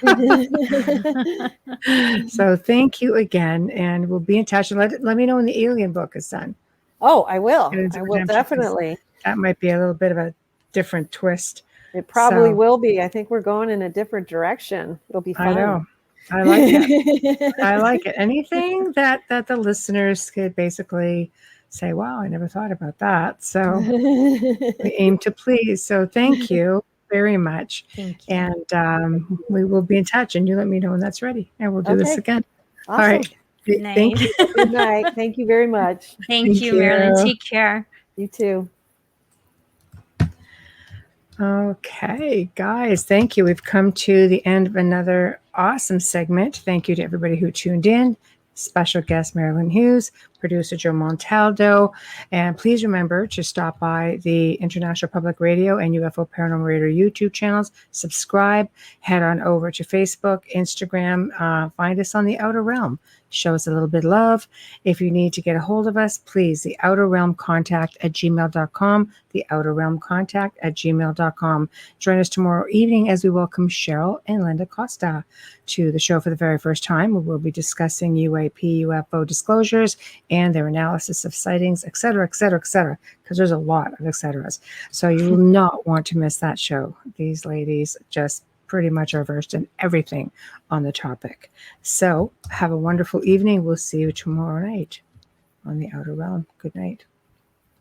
so thank you again. And we'll be in touch. And let me know when the alien book is done. Oh, I will. And it's I will redemption, 'cause definitely. that might be a little bit of a different twist. It probably So, will be. I think we're going in a different direction. It'll be fun. I know. I like it. I like it. Anything that the listeners could basically say, wow, I never thought about that. So we aim to please. So thank you very much. Thank you. And we will be in touch, and you let me know when that's ready, and we'll do this again. Awesome. All right. Thank you. Good night. Thank you very much. Thank you, Marilynn. Take care. You too. Okay, guys, thank you. We've come to the end of another awesome segment. Thank you to everybody who tuned in. Special guest Marilynn Hughes, producer Joe Montaldo. And please remember to stop by the International Public Radio and UFO Paranormal Radar YouTube channels. Subscribe. Head on over to Facebook, Instagram. Find us on the Outer Realm. Show us a little bit of love. If you need to get a hold of us, please, the Outer Realm Contact at gmail.com. The Outer Realm Contact at gmail.com. Join us tomorrow evening as we welcome Cheryl and Linda Costa to the show for the very first time. We will be discussing UAP, UFO disclosures and their analysis of sightings, et cetera, because there's a lot of et ceteras. So you will not want to miss that show. These ladies just pretty much are versed in everything on the topic. So have a wonderful evening. We'll see you tomorrow night on the Outer Realm. Good night.